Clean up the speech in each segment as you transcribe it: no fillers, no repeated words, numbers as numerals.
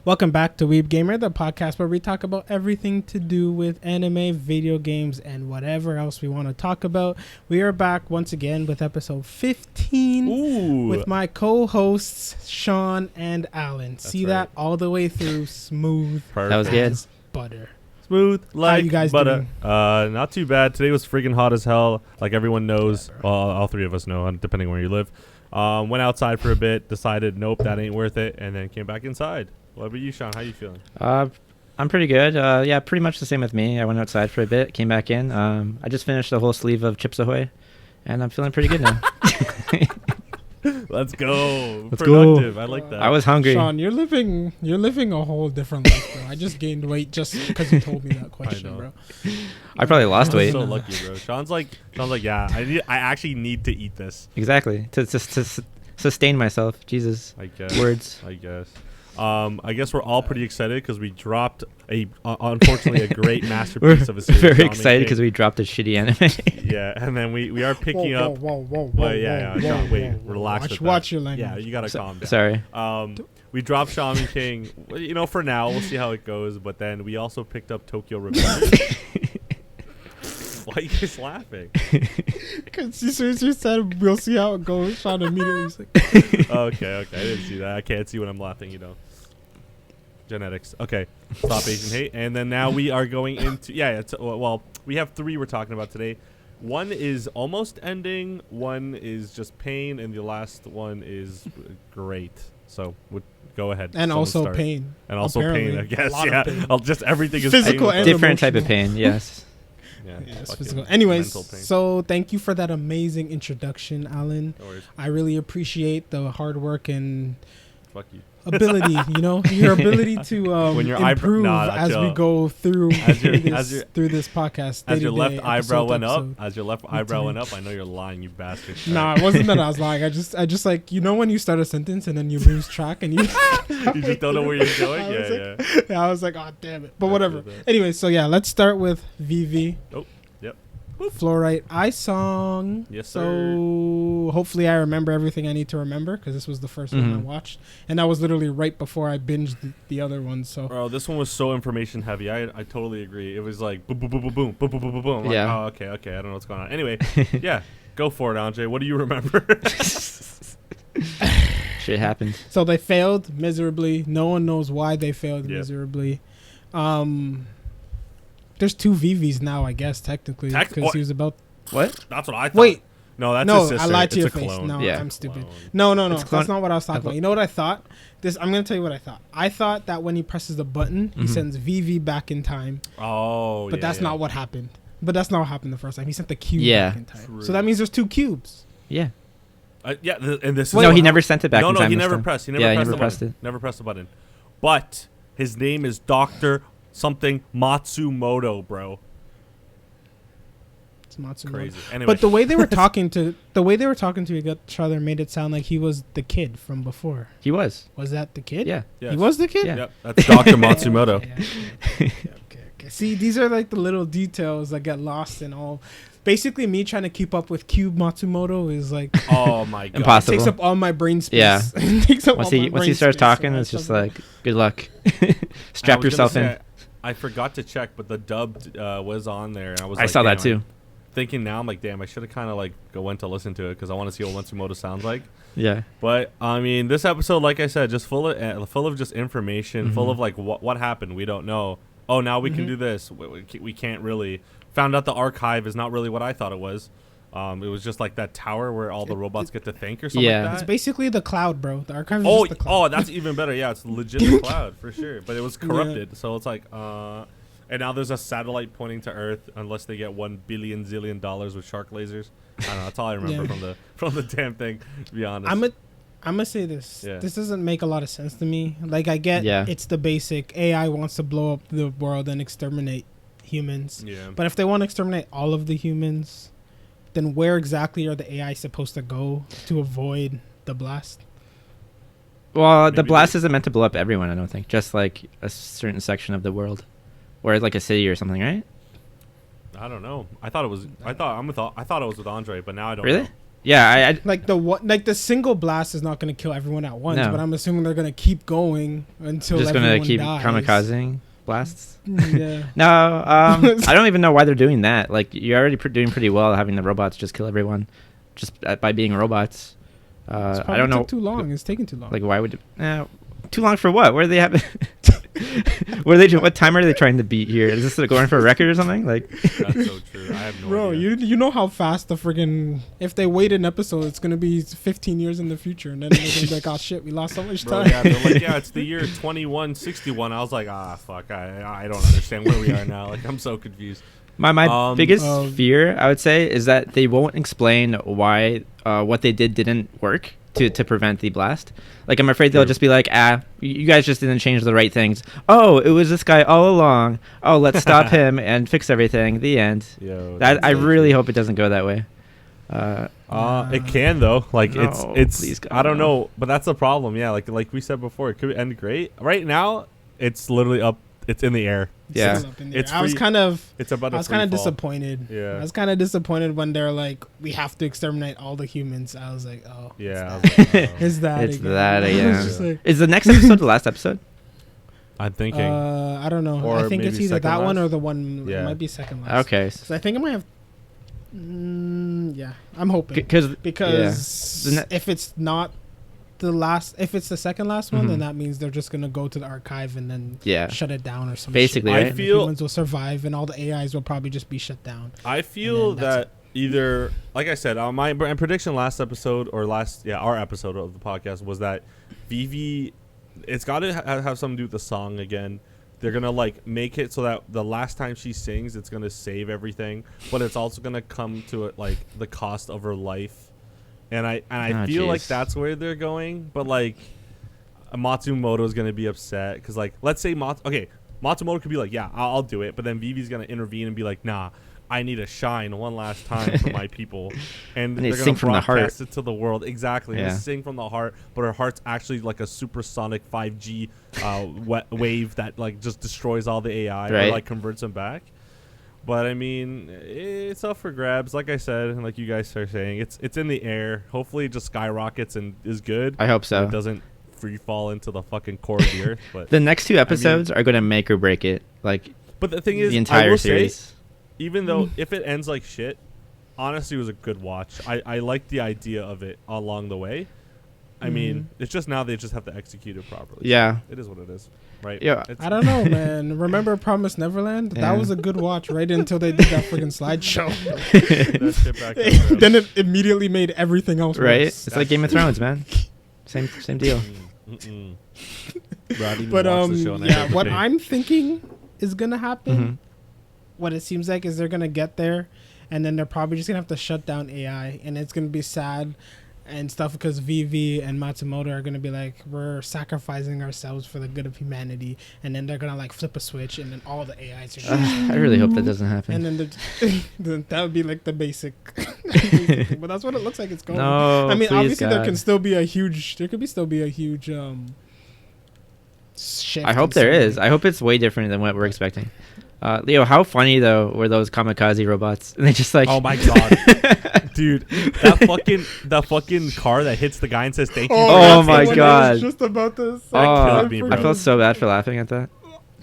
Welcome back to Weeb Gamer, the podcast where we talk about everything to do with anime, video games, and whatever else we want to talk about. We are back once again with episode 15 with my co-hosts Sean and Alan. That's See right. that all the way through, smooth. Perfect. That was good. As butter. Smooth like How you guys butter. doing? Not too bad. Today was freaking hot as hell. Like everyone knows. Well, all three of us know, depending where you live. Went outside for a bit, decided nope, that ain't worth it, and then came back inside. What about you, Sean? How you feeling? I'm pretty good. Yeah, pretty much the same with me. I went outside for a bit, came back in. I just finished the whole sleeve of Chips Ahoy, and I'm feeling pretty good now. Let's go. Let's Productive. go. I like that. I was hungry. Sean, you're living a whole different life, bro. I just gained weight just because you told me that question, bro. I probably lost I'm weight. so lucky, bro. Sean's like, yeah. I actually need to eat this. Exactly. To sustain myself. Jesus. I guess. Words. I guess we're all pretty excited because we dropped unfortunately a great masterpiece of a series. Very Shaman excited King. because we dropped a shitty anime. Yeah, and then we are picking up. Whoa, Sean, wait, relax. with that. Watch your language. Yeah, you gotta calm down. Sorry. We dropped Shaman King. You know, for now we'll see how it goes. But then we also picked up Tokyo Revengers. Why are you guys laughing? Because as soon as you said we'll see how it goes, Sean immediately was like, Okay, I didn't see that. I can't see when I'm laughing. You know, genetics. Okay, stop Asian hate. And then now we are going into well, we have three we're talking about today. One is almost ending. One is just pain, and the last one is great. So go ahead. and Someone also start. pain. And also Apparently, pain, I guess. a lot of Yeah, pain. just everything is Physical pain. and Different type of emotional. pain. Yes. Yeah, Yes, fucking physical. Anyways, mental pain. so thank you for that amazing introduction, Alan. No worries. I really appreciate the hard work and Fuck you. ability, your ability to When your improve as we go through through this podcast. As your left day-to-day, eyebrow episode went to up, episode. as your left eyebrow went up, I know you're lying, you bastard. Nah, it wasn't that I was lying. I just like, when you start a sentence and then you lose track and you You just don't know where you're going? I was Yeah. yeah, I was like, oh damn it. But Yeah, whatever. yeah. Anyway, so yeah, let's start with Vivy. Oh, yep. Flourite I song. Yes, So hopefully I remember everything I need to remember because this was the first one I Mhm. watched, and that was literally right before I binged the other one. So Bro, this one was so information heavy. I totally agree. It was like boom, boom, boom, boom, boom, boom, boom, boom, boom, boom. I'm Yeah. like, oh, okay. I don't know what's going on. Anyway, yeah, go for it, Andre. What do you remember? Shit happened. so they failed miserably. No one knows why they failed Yep. miserably. There's two Vivys now, I guess technically, because what? he was about. What? That's what I thought. Wait, No, that's no, his sister. I lied to It's your a face. clone. No, Yeah. I'm stupid. Clone. No, It's that's clone- not what I was talking about. You know what I thought? I'm gonna tell you what I thought. I thought that when he presses the button, he Mhm. sends Vivi back in time, Oh, but that's not what happened. But that's not what happened the first time. He sent the cube Yeah. back in time. True. So that means there's two cubes. Yeah. Yeah, and this is No, what he never sent it back. No, in no, time he this never time. pressed. He Yeah, never he pressed never the pressed button. it. Never pressed the button. But his name is Dr. something Matsumoto, bro. It's Matsumoto. Crazy. Anyway. But the way they were talking to each other made it sound like he was the kid from before. He was. Was that the kid? Yeah. Yes. He was the kid? Yeah. Yep, that's Dr. Matsumoto. Okay. See, these are like the little details that get lost in all. Basically, me trying to keep up with Cube Matsumoto is like Oh my god. Impossible. takes up all my brain space. Yeah. Takes up Once all my he brain starts space, talking, so it's I just struggle. like, good luck. Strap yourself in. I forgot to check, but the dubbed was on there, and I was. I like, saw that damn, too. I'm thinking now, I'm like, damn, I should have kind of like went to listen to it because I want to see what Matsumoto sounds like. Yeah. But I mean, this episode, like I said, just full of just information, full Mhm. of like what happened. We don't know. Oh, now we can do this. We can't really. Found out the archive is not really what I thought it was. It was just like that tower where all the robots get to think or something Yeah. like It's that. basically the cloud, bro. The archive is Oh, just the cloud. that's even better. Yeah, it's legit the cloud for sure. But it was corrupted, so it's like, and now there's a satellite pointing to Earth, unless they get $1 billion zillion with shark lasers. I don't know. That's all I remember from the damn thing. To be honest, I'm gonna say this. Yeah. This doesn't make a lot of sense to me. Like, I get it's the basic AI wants to blow up the world and exterminate humans. yeah. But if they want to exterminate all of the humans, then where exactly are the AI supposed to go to avoid the blast? Well, the Maybe blast isn't meant to blow up everyone, I don't think. Just like a certain section of the world. Or like a city or something, right? I don't know. I thought it was. I thought it was with Andre, but now I don't. Really? know. Yeah, Like the single blast is not going to kill everyone at once, No. but I'm assuming they're going to keep going until just everyone gonna keep dies. kamikazing blasts. Yeah. No, I don't even know why they're doing that. Like, you're already doing pretty well having the robots just kill everyone, just by being robots. I don't know. Too long. It's taking too long. Like, why would too long for what? Where are they having? What time are they trying to beat here? Is this going for a record or something? Like, That's so true. I have no Bro, idea. you know how fast the friggin' if they wait an episode, it's gonna be 15 years in the future, and then they're gonna be like, oh shit, we lost so much Bro, time. yeah, they're like, yeah, it's the year 2161. I was like, fuck, I don't understand where we are now. Like, I'm so confused. my biggest fear, I would say, is that they won't explain why what they didn't work to prevent the blast. Like, I'm afraid they'll just be like, you guys just didn't change the right things. Oh, it was this guy all along. Oh, let's stop him and fix everything. The end. Yo, I really hope it doesn't go that way. It can though. Like, No, it's please God, I don't no. know, but that's the problem. Yeah, like we said before, it could end great. Right now, it's literally up. It's in the air. Yeah. Still up in there. It's I was free- kind of It's about. I was kind of disappointed. Yeah. I was kind of disappointed when they're like, we have to exterminate all the humans. I was like, oh, Yeah. it's I was like, that, it's that It's again. that I was again. just like, Is the next episode the last episode? I'm thinking. I don't know. Or I think it's maybe either second that one last? or the one. Yeah. It might be second last. Okay. So I think I might have. Yeah, I'm hoping Because because The if it's not the last, if it's the second last one, then Mhm. that means they're just gonna go to the archive and then yeah, shut it down or something. Basically, I right? And the feel- humans will survive, and all the AIs will probably just be shut down. I feel And then that's that either, like I said, my prediction last episode or our episode of the podcast was that Vivy, it's got to have something to do with the song again. They're gonna like make it so that the last time she sings, it's gonna save everything, but it's also gonna come to it like the cost of her life. And I Oh, feel like jeez. that's where they're going, but like Matsumoto is gonna be upset because like let's say Matsumoto could be like, yeah, I'll do it, but then Vivi's gonna intervene and be like, nah, I need to shine one last time for my people, and they they're sing gonna from the heart. broadcast it to the world. Exactly, Yeah. they sing from the heart, but her heart's actually like a supersonic 5G wave that like just destroys all the AI or Right. like converts them back. But I mean, it's up for grabs. Like I said, and like you guys are saying, it's in the air. Hopefully, it just skyrockets and is good. I hope so. It doesn't free fall into the fucking core of the earth. But The next two episodes are going to make or break it. Like, but the thing is, the I entire will series. say, even though if it ends like shit, honestly, it was a good watch. I liked the idea of it along the way. I mean, it's just now they just have to execute it properly. Yeah. It is what it is, right? Yeah. It's- I don't know, man. Remember Promised Neverland? Yeah. That was a good watch right until they did that freaking slideshow. that shit back up, bro. Then it immediately made everything else Right? worse. It's like Game of Thrones, man. Same deal. Mm-mm. Bro, I didn't even But watch the show and I yeah, heard what the thing. I'm thinking is gonna happen, Mhm. what it seems like is they're gonna get there, and then they're probably just gonna have to shut down AI, and it's gonna be sad and stuff because Vivy and Matsumoto are gonna be like, we're sacrificing ourselves for the good of humanity, and then they're gonna like flip a switch, and then all the AIs are. I really hope that doesn't happen. And then that would be like the basic, thing. But that's what it looks like it's going. No, I mean, please, obviously there God. can still be a huge. There could be still be a huge shift. I hope in there is. something. I hope it's way different than what we're expecting. Leo, how funny though were those kamikaze robots? And they just like, Oh my god, dude! That fucking car that hits the guy and says thank you. Oh for my your when attention. I God. was just about to say That Oh, killed me, bro. I felt so bad for laughing at that.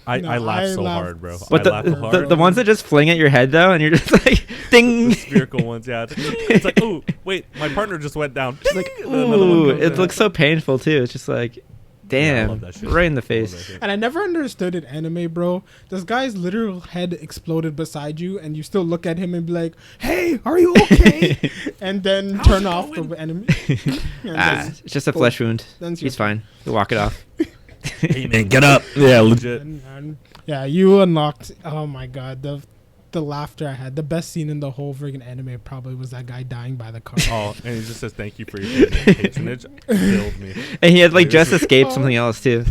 I No, laughed I so laughed hard, bro. But I laughed so the hard. ones that just fling at your head though, and you're just like, ding. The spherical ones, yeah. It's like, oh wait, my partner just went down. It's like, And then another one ooh, comes it in. looks so painful too. It's just like, Yeah, I damn, love that shit. right in the I love that face. shit. And I never understood in anime, bro. This guy's literal head exploded beside you, and you still look at him and be like, "Hey, are you okay?" And then How's turn it off going? the enemy. And Ah, it's just a flesh wound. then He's fine. You walk it off. Hey man, get up. Yeah, legit. and yeah, you unlocked. Oh my god, the laughter I had. The best scene in the whole freaking anime probably was that guy dying by the car. Oh, and he just says thank you for your patronage. Killed me. And he had like Like, just this is- escaped something else too.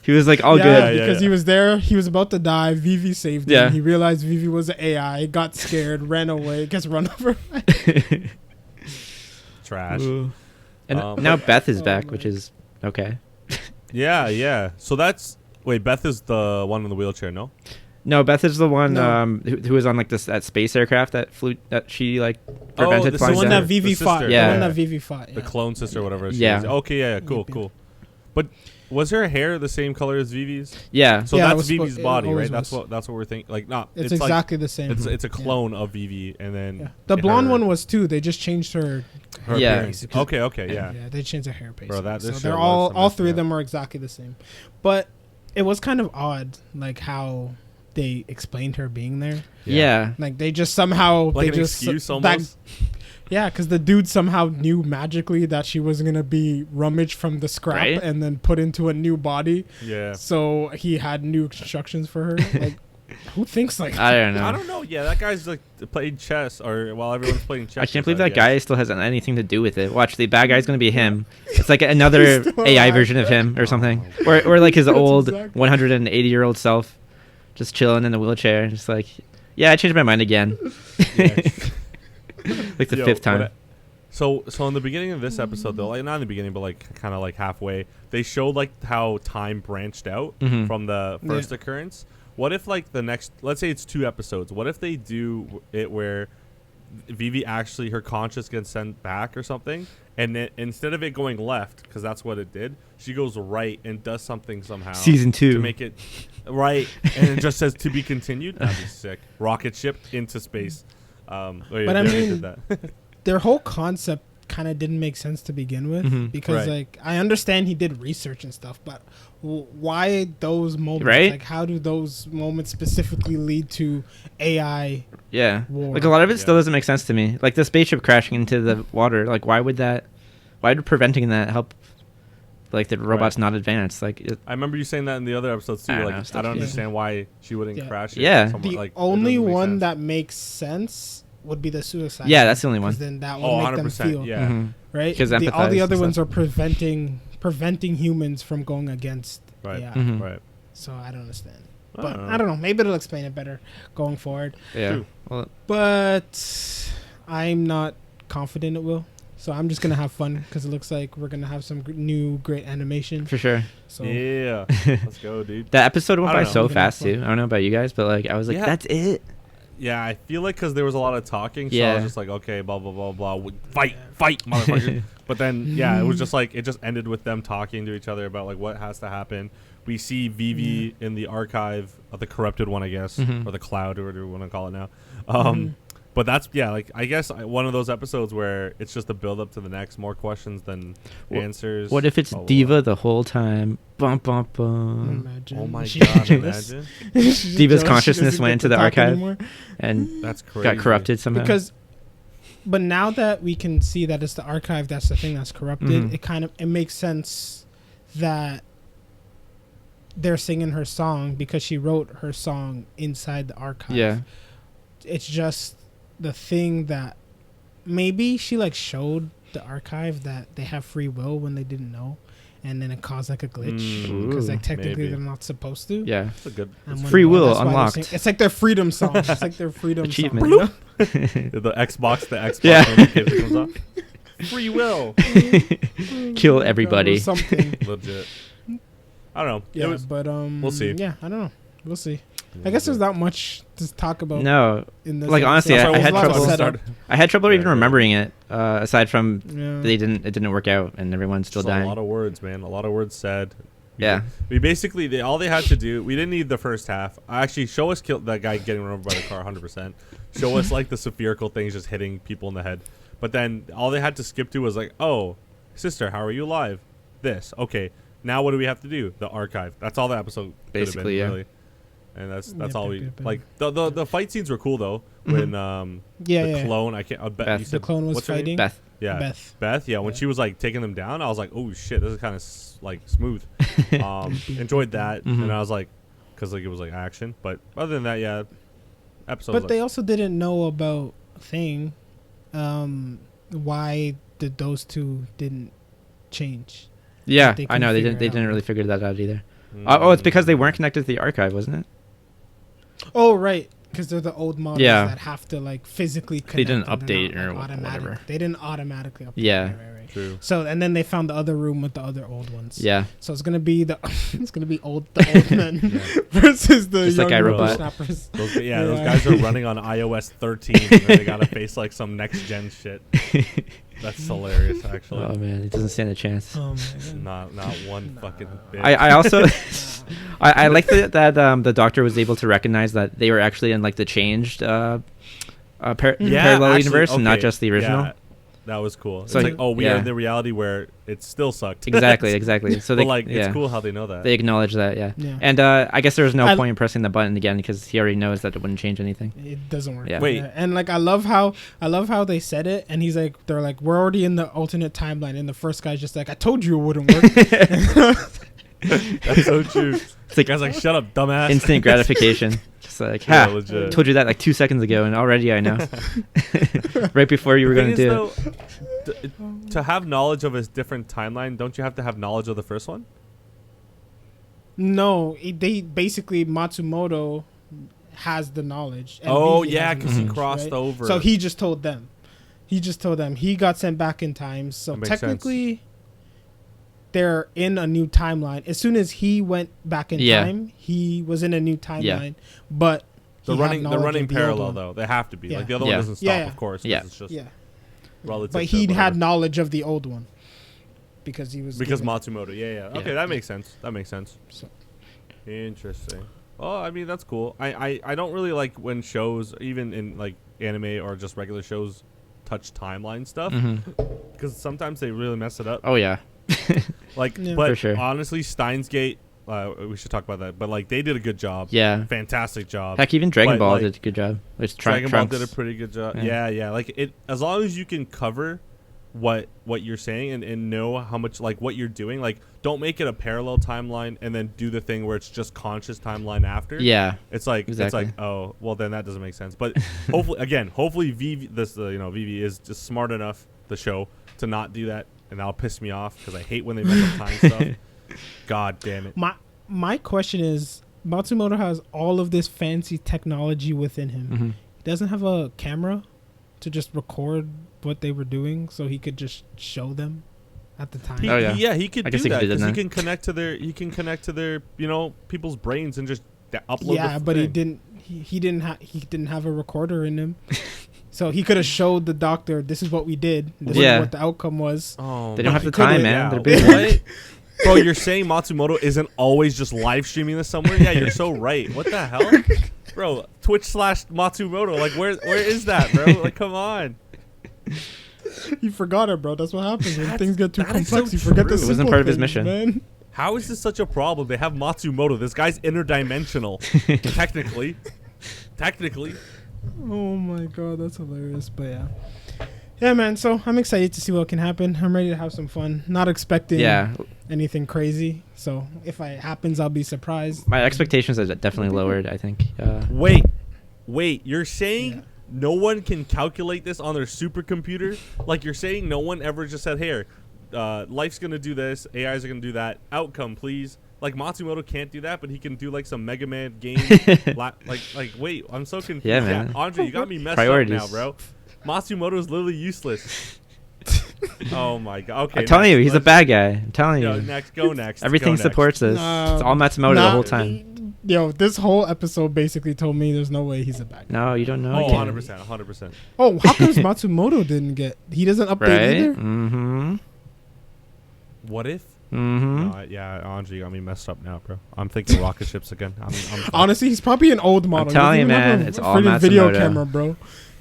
He was like all yeah, good. Yeah, because yeah. he was there. He was about to die. Vivi saved him. Yeah. He realized Vivi was an AI. Got scared, ran away, gets run over. Trash. Ooh. And Um, now but- Beth is Oh back, my- which is okay. Yeah, yeah. So that's Beth is the one in the wheelchair, no? No, Beth is the one No. who was on like that space aircraft that flew that she like prevented the The flying one down. that Vivy The fought. sister. The Yeah. one that Vivy fought. The Yeah. clone sister, whatever. She Yeah. is. Okay. Yeah. Cool. Yep. Cool. But was her hair the same color as Vivi's? Yeah. So Yeah, it that's was Vivi's it body, always right? That's was. what we're thinking. Like, not. It's like, exactly the same. It's a clone of Vivi, and then Yeah. The blonde her- one was too. They just changed her. her Yeah. appearance. Okay. Yeah. Yeah, they changed their hair basically. Bro, that- this so shit they're was all some three of messing them are exactly the same, but it was kind of odd, like how they explained her being there. Yeah. Like they just somehow Like they an just excuse that- almost. Yeah, because the dude somehow knew magically that she was gonna be rummaged from the scrap Right? and then put into a new body. Yeah. So he had new instructions for her. Like, who thinks like I don't know. I don't know. Yeah, that guy's like played chess, or while everyone's playing chess. I can't believe I that guy still has anything to do with it. Watch, the bad guy's gonna be him. It's like another He's still AI alive. version of him or something, or like his That's old exactly- 180-year-old self, just chilling in the wheelchair, just like, yeah, I changed my mind again, Yeah. like the Yo, fifth time. So in the beginning of this episode, though, like not in the beginning, but like kind of like halfway, they showed like how time branched out Mhm. from the first occurrence. What if like the next, let's say it's 2 episodes. What if they do it where Vivi actually her conscious gets sent back or something, and then instead of it going left, because that's what it did, she goes right and does something somehow. Season 2. to make it right, and it just says to be continued. That'd be sick. Rocket ship into space. Oh, yeah, But I they mean, did that. their whole concept kind of didn't make sense to begin with Mhm. because Right. like I understand he did research and stuff, but why those moments? Right? Like how do those moments specifically lead to AI? Yeah, War. like a lot of it still Yeah. doesn't make sense to me. Like the spaceship crashing into the water. Like, why would preventing that help? Like the robots not advance. Like, I remember you saying that in the other episodes too. I don't Like, know, I stuff don't like that. understand why she wouldn't Yeah. crash it. Yeah. somewhere, The like, it only doesn't make one sense. that makes sense would be the suicide. Yeah, that's the only one. 'cause then that would Oh, make 100%. them feel Yeah. Mhm. right. 'Cause All the empathize other and ones stuff. are preventing humans from going against Right. AI. Mhm. Right. So I don't understand. I But don't know. I don't know. Maybe it'll explain it better going forward. Yeah. True. Well, But I'm not confident it will. So I'm just gonna have fun because it looks like we're gonna have some new great animation. for sure. So Yeah. Let's go, dude. That episode went I by don't know. so We're gonna have fast too. I don't know about you guys, but like I was like, Yeah. that's it. Yeah, I feel like because there was a lot of talking, so I Yeah. was just like, okay, blah blah blah blah, fight, motherfucker. But then, yeah, it was just like it just ended with them talking to each other about like what has to happen. We see Vivi in the archive of the corrupted one, I guess, Mhm. or the cloud, or whatever you want to call it now. Mhm. But that's like I guess one of those episodes where it's just a build up to the next, more questions than answers. What if it's Blah, blah, Diva blah. the whole time? Bum bum bum. imagine. Oh my She's god! jealous. Imagine She's Diva's jealous she consciousness doesn't went get into to the talk archive. anymore. And that's crazy. got corrupted somehow. Because but now that we can see that it's the archive that's the thing that's corrupted, Mhm. it makes sense that they're singing her song because she wrote her song inside the archive. Yeah. It's just the thing that maybe she like showed the archive that they have free will when they didn't know, and then it caused like a glitch because like technically maybe. they're not supposed to. Yeah. That's a good And when Free they- will that's why they're unlocked. singing- It's like their freedom song. It's like their freedom Achievement. song. You know? the Xbox Yeah. notification comes up. Free will. Kill Or everybody. something. Legit. I don't know. Yeah, It was, but we'll see. Yeah, I don't know. We'll see. I guess there's not much to talk about. No, In this like, honestly, episode. I There's had a lot of trouble- setup. I had trouble Yeah, even yeah. remembering it. Aside from Yeah. it didn't work out and everyone's still Just dying. a lot of words, man. A lot of words said. Yeah. We basically all they had to do. We didn't need the first half. Actually, show us kill that guy getting run over by the car, 100%. Show us like the spherical things just hitting people in the head. But then all they had to skip to was like, oh, sister, how are you alive? This. Okay. Now what do we have to do? The archive. That's all the episode Basically, been, yeah. really. And that's Yep, all yep, we yep, yep. like. The fight scenes were cool though. Mhm. When Yeah, the yeah. clone, I can't. Beth. You The said, clone was what's her name? fighting. Beth. Yeah, Beth. Yeah, when Yeah. she was like taking them down, I was like, "Oh shit, this is kind of like smooth." Enjoyed that, Mhm. and I was like, because like it was like action. But other than that, yeah, episode. But they also didn't know about thing. Why did those two didn't change? Yeah, They I know couldn't they figure didn't. They it out. didn't really figure that out either. Oh, it's because they weren't connected to the archive, wasn't it? Oh right, because they're the old models Yeah. that have to like physically connect. They didn't and they're update not, or like, whatever. They didn't automatically update. Yeah. Right. True. So and then they found the other room with the other old ones. Yeah. So it's gonna be the old men versus the Just like young iRobot. snappers. Those Yeah. guys are running on iOS 13 and then they gotta face like some next gen shit. That's hilarious, actually. Oh man, it doesn't stand a chance. Oh my God. Not one fucking bit. I also I like that the doctor was able to recognize that they were actually in like the changed parallel actually, universe and not okay, just the original. yeah, that was cool. So It's like, oh, we are yeah. in the reality where it still sucked. Exactly. So they But like, yeah. it's cool how they know that. They acknowledge that, yeah. Yeah. And I guess there was no I- point in pressing the button again because he already knows that it wouldn't change anything. It doesn't work. Yeah. Wait. And like I love how they said it, and he's like, they're like, we're already in the alternate timeline, and the first guy's just like, I told you it wouldn't work. That's so true. It's like Guys, like, shut up, dumbass. instant gratification. Just like, Yeah, ha, legit. told you that like 2 seconds ago, and already I know. Right before you were The going thing to is, do it. though, to have knowledge of a different timeline, don't you have to have knowledge of the first one? No, they basically Matsumoto has the knowledge. and Oh, Vivy yeah, has the because he knowledge, crossed right? over. So he just told them. He got sent back in time. So That makes technically, they're in a new timeline. As soon as he went back in Yeah. time, he was in a new timeline. But They're he had running knowledge of the old parallel, one. though. They have to be. Yeah. Like, the other Yeah. one doesn't stop, Yeah. of course. 'cause Yeah. It's just Yeah, relative but to he had whatever. knowledge of the old one because he was Because given- Matsumoto. Yeah. Okay, Yeah. that makes sense. So- Interesting. Oh, I mean, that's cool. I don't really like when shows, even in like anime or just regular shows, touch timeline stuff because sometimes they really mess it up. Oh yeah. Like, Yeah. but For sure. honestly, Steins Gate, we should talk about that. But like, they did a good job. Yeah. Fantastic job. Heck, even Dragon But, Ball like, did a good job. There's Dragon Ball Trunks. did a pretty good job. Yeah. Yeah. Like it, as long as you can cover what you're saying and know how much like what you're doing, like don't make it a parallel timeline and then do the thing where it's just conscious timeline after. Yeah. It's like Exactly. it's like, oh well, then that doesn't make sense. But hopefully Vivy Vivy is just smart enough, the show, to not do that, and that'll piss me off because I hate when they mess up time stuff. God damn it. My question is, Matsumoto has all of this fancy technology within him. He doesn't have a camera to just record what they were doing, so he could just show them at the time. He, Oh, yeah. he could I do guess he could that do because that. he can connect to their people's brains and just upload. Yeah, the but he thing. didn't. He didn't have a recorder in him, so he could have showed the doctor, "This is what we did. This Yeah. is what the outcome was." Oh, They don't have my the time, God. man. Yeah. They're busy. What? Bro, you're saying Matsumoto isn't always just live streaming this somewhere? Yeah, you're so right. What the hell? Bro, Twitch/Matsumoto. Like, where is that, bro? Like, come on. You forgot it, bro. That's what happens when That's- things get too that is complex. so You forget the true. It wasn't simple part of his things, mission. man. How is this such a problem? They have Matsumoto. This guy's interdimensional. Technically. Oh my god, that's hilarious. But yeah, man. So I'm excited to see what can happen. I'm ready to have some fun. Not expecting Yeah. anything crazy. So if it happens, I'll be surprised. My expectations are definitely lowered, I think. Wait. You're saying Yeah. no one can calculate this on their supercomputer? Like, you're saying no one ever just said, "Here, life's gonna do this, AIs are gonna do that. Outcome, please." Like, Matsumoto can't do that, but he can do like some Mega Man game. Wait, I'm so confused. Yeah, man. Andre, you got me messed Priorities. up now, bro. Matsumoto is literally useless. Oh my god. Okay. I'm telling next, you, he's a let's- bad guy. I'm telling Yo, you. go next. Everything go next. supports this. It's all Matsumoto the whole time. Yo, this whole episode basically told me there's no way he's a bad guy. No, you don't know. Oh, You can't. 100%. 100%. Oh, how comes Matsumoto didn't get? He doesn't update Right? either. Mm-hmm. What if? Mm-hmm. No, yeah, Andre, you got me messed up now, bro. I'm thinking rocket ships again. I'm Honestly, he's probably an old model. He telling doesn't you, even have man, a it's all freaking video Matsumoto. camera, bro.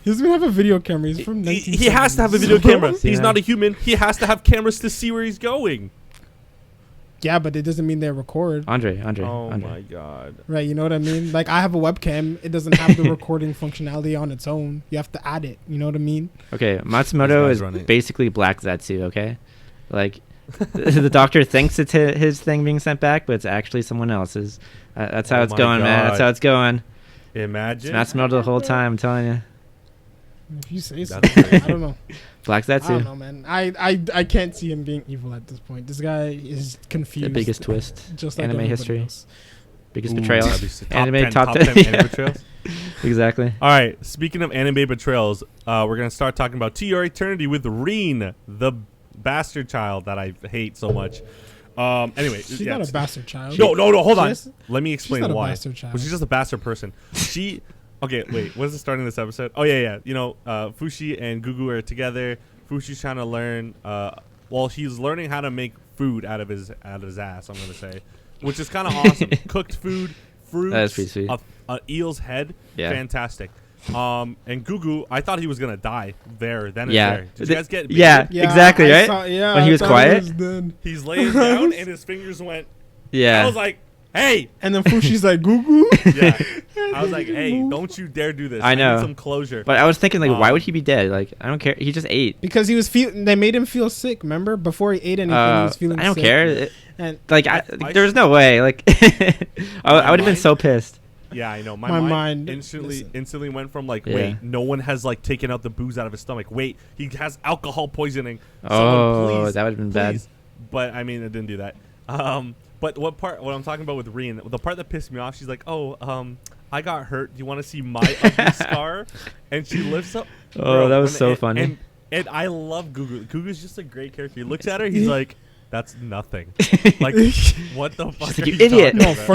He doesn't even have a video camera. He's from he has to have a video 1970s. camera. He's Yeah. not a human. He has to have cameras to see where he's going. Yeah, but it doesn't mean they record. Andre. Oh Andre. my god. Right, you know what I mean? Like, I have a webcam. It doesn't have the recording functionality on its own. You have to add it. You know what I mean? Okay, Matsumoto guy's is running. basically Black Zetsu, okay? Like, the doctor thinks it's his thing being sent back, but it's actually someone else's. That's how Oh it's my going, man. That's God. how it's going. It's Imagine. Matsumoto the whole time, I'm telling you. If you say so. That's crazy. I don't know. Black I don't Zetsu. know, man. I can't see him being evil at this point. This guy is confused. The biggest twist. Just like anime everybody history. else. Biggest Ooh, betrayal. that'd be sick. Anime top 10. 10 Yeah. anime betrayals. Exactly. All right. Speaking of anime betrayals, we're gonna start talking about To Your Eternity with Reen, the bastard child that I hate so much. Anyway, She's not a bastard child. No, hold on. She's- Let me explain she's not a why. bastard child. Well, she's just a bastard person. Okay, wait. What is the starting of this episode? Oh yeah. You know, Fushi and Gugu are together. Fushi's trying to learn. He's learning how to make food out of his ass. I'm gonna say, which is kind of awesome. Cooked food, fruits, That is pretty sweet. a eel's head, Yeah. fantastic. And Gugu, I thought he was gonna die there, then Yeah. and there. Did you guys get? Yeah, exactly, I right? saw- yeah, When he I was thought quiet? was done. He's laying down and his fingers went. Yeah. I was like, hey. And then Fushi's like, Gugu. Yeah. I was like, hey, don't you dare do this. I know. need some closure. But I was thinking, like, why would he be dead? Like, I don't care. He just ate. Because he was they made him feel sick. Remember, before he ate anything, he was feeling. I don't sick. care. And Like, there's no way. Like, I would have been so pissed. Yeah, I know. My mind instantly went from like, Yeah. wait, no one has like taken out the booze out of his stomach. Wait, he has alcohol poisoning. Oh, Someone, please, that would have been bad. please. But I mean, it didn't do that. But what I'm talking about with Reen, the part that pissed me off, she's like, I got hurt. Do you want to see my ugly scar? And she lifts up. Oh, that was so funny. And I love Gugu. Gugu's just a great character. He looks at her. He's like, that's nothing. Like, what the fuck? like, are "You idiot." talking no, about?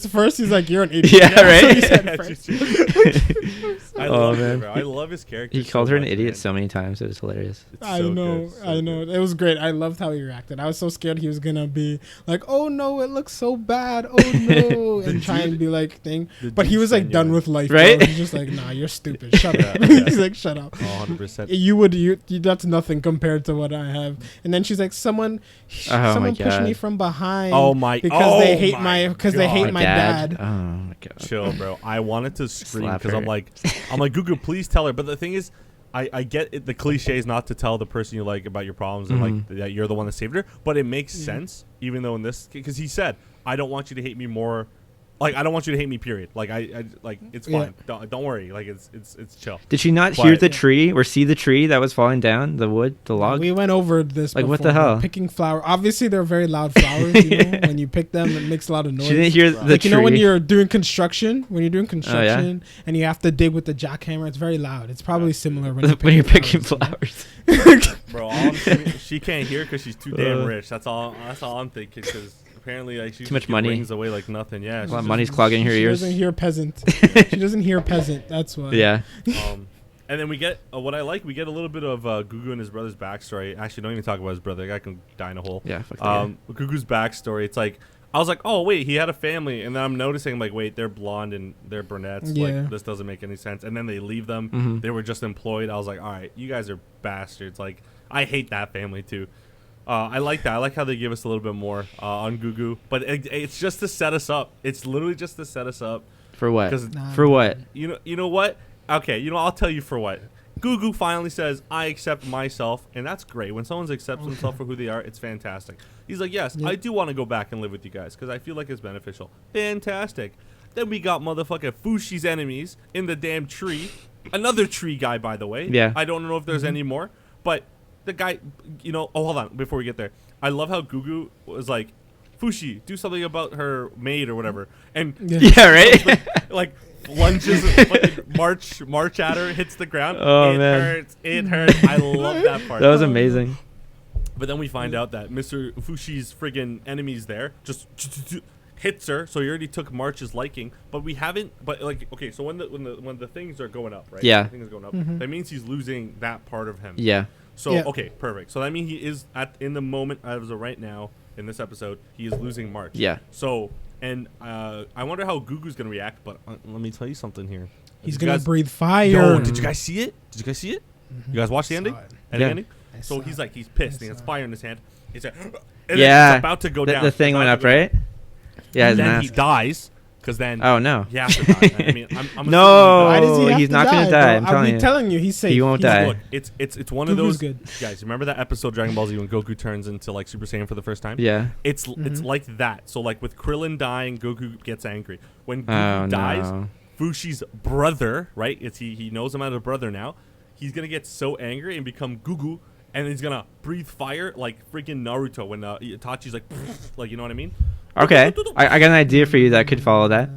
first he's like, you're an idiot. Yeah, That's what right? he said Yeah, first. I Oh, love man. him, bro. I love his character. He so called her an much, idiot man. so many times. It was hilarious. It's I so know, good, so I know. good. It was great. I loved how he reacted. I was so scared he was gonna be like, "Oh no, it looks so bad. Oh no," and try and be like thing. But he was like done with life, Right? bro. He's just like, "Nah, you're stupid. Shut up." Yeah. He's like, "Shut up." Oh, 100%. You that's nothing compared to what I have. And then she's like, someone my pushed God. me from behind. Oh my- because they oh hate my they hate God. my dad. Oh my god. Chill, bro. I wanted to scream Slap because her. I'm like, Gugu, please tell her. But the thing is, I get it, the cliche is not to tell the person you like about your problems and like that you're the one that saved her. But it makes sense, even though in this, because he said, I don't want you to hate me more. Like, I don't want you to hate me, period. Like, I like, it's fine. Don't worry. Like, it's chill. Did she not But- hear the tree or see the tree that was falling down? The wood, the log. We went over this. Like, what before, the hell? Picking flower. Obviously, they're very loud flowers. You know, when you pick them, it makes a lot of noise. She didn't hear the like tree. you know when you're doing construction, and you have to dig with the jackhammer, it's very loud. It's probably similar when you're picking flowers. flowers. Bro, she can't hear because she's too damn rich. That's all I'm thinking. Because apparently, like, she Too much money. rings away like nothing. Yeah. A she's lot of just- money's clogging her She ears. doesn't hear peasant. She doesn't hear peasant. That's why. Yeah. And then we get what I like. We get a little bit of Gugu and his brother's backstory. Actually, don't even talk about his brother. The guy can die in a hole. Yeah. Fuck that guy. Gugu's backstory. It's like I was like, oh wait, he had a family, and then I'm noticing like, wait, they're blonde and they're brunettes. Yeah. Like, this doesn't make any sense. And then they leave them. Mhm. They were just employed. I was like, all right, you guys are bastards. Like, I hate that family too. I like that. I like how they give us a little bit more on Gugu, but it's just to set us up. It's literally just to set us up. For what? 'Cause For what? You know what? Okay, I'll tell you for what. Gugu finally says, I accept myself, and that's great. When someone accepts themselves for who they are, it's fantastic. He's like, yes, I do want to go back and live with you guys, because I feel like it's beneficial. Fantastic. Then we got motherfucking Fushi's enemies in the damn tree. Another tree guy, by the way. Yeah. I don't know if there's any more, but the guy, oh, hold on, before we get there. I love how Gugu was like, Fushi, do something about her maid or whatever. And Yeah, right? like lunges, fucking march at her, hits the ground. Oh, it man. It hurts. I love that part. That was amazing. But then we find out that Mr. Fushi's friggin' enemy's there, just hits her. So he already took March's liking, but we haven't. But like, okay, so when the things are going up, right? Yeah. The thing is going up. That means he's losing that part of him. Yeah. So Yeah. okay, perfect. So that means he is in the moment as of right now in this episode, he is losing March. Yeah. So and I wonder how Gugu's gonna react. But let me tell you something here. He's Did you gonna guys- breathe fire. Yo, did you guys see it? You guys watch the Saw ending? it. Yeah. Ending? I So saw he's it. like, he's pissed. I He has saw fire in his hand. He's like, and Yeah. it's about to go The, down. the thing It's went about up, to go down. right? Yeah, his Then he mask. dies because then Oh, no. he has to die. I mean, I'm No. Why does he have he's to not gonna die, die, bro? I'm I'll be telling you. telling you, he's safe. He won't He's die. Look, it's one of Goku's those good. guys. Remember that episode Dragon Ball Z when Goku turns into like Super Saiyan for the first time? Yeah. It's like that. So like with Krillin dying, Goku gets angry. When Oh, Goku dies, no. Fushi's brother, right? He knows him as a brother now. He's gonna get so angry and become Gugu, and he's gonna breathe fire like freaking Naruto when Itachi's like, you know what I mean? Okay, I got an idea for you that could follow that.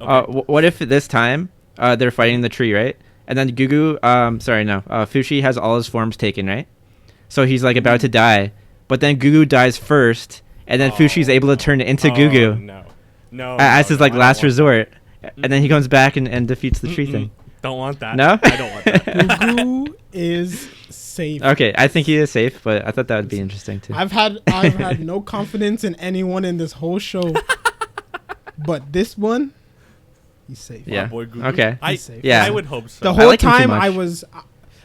Okay. What if this time they're fighting the tree, right? And then Fushi has all his forms taken, right? So he's like about to die, but then Gugu dies first, and then Fushi's able to turn into Gugu as his last resort, and then he comes back and defeats the tree thing. Don't want that. No, I don't want that. Gugu is safe. Okay, I think he is safe, but I thought that would be interesting too. I've had no confidence in anyone in this whole show, but this one, he's safe. Yeah. Boy, Gugu. Okay. He's safe. Yeah. I would hope so. The whole like him too time much.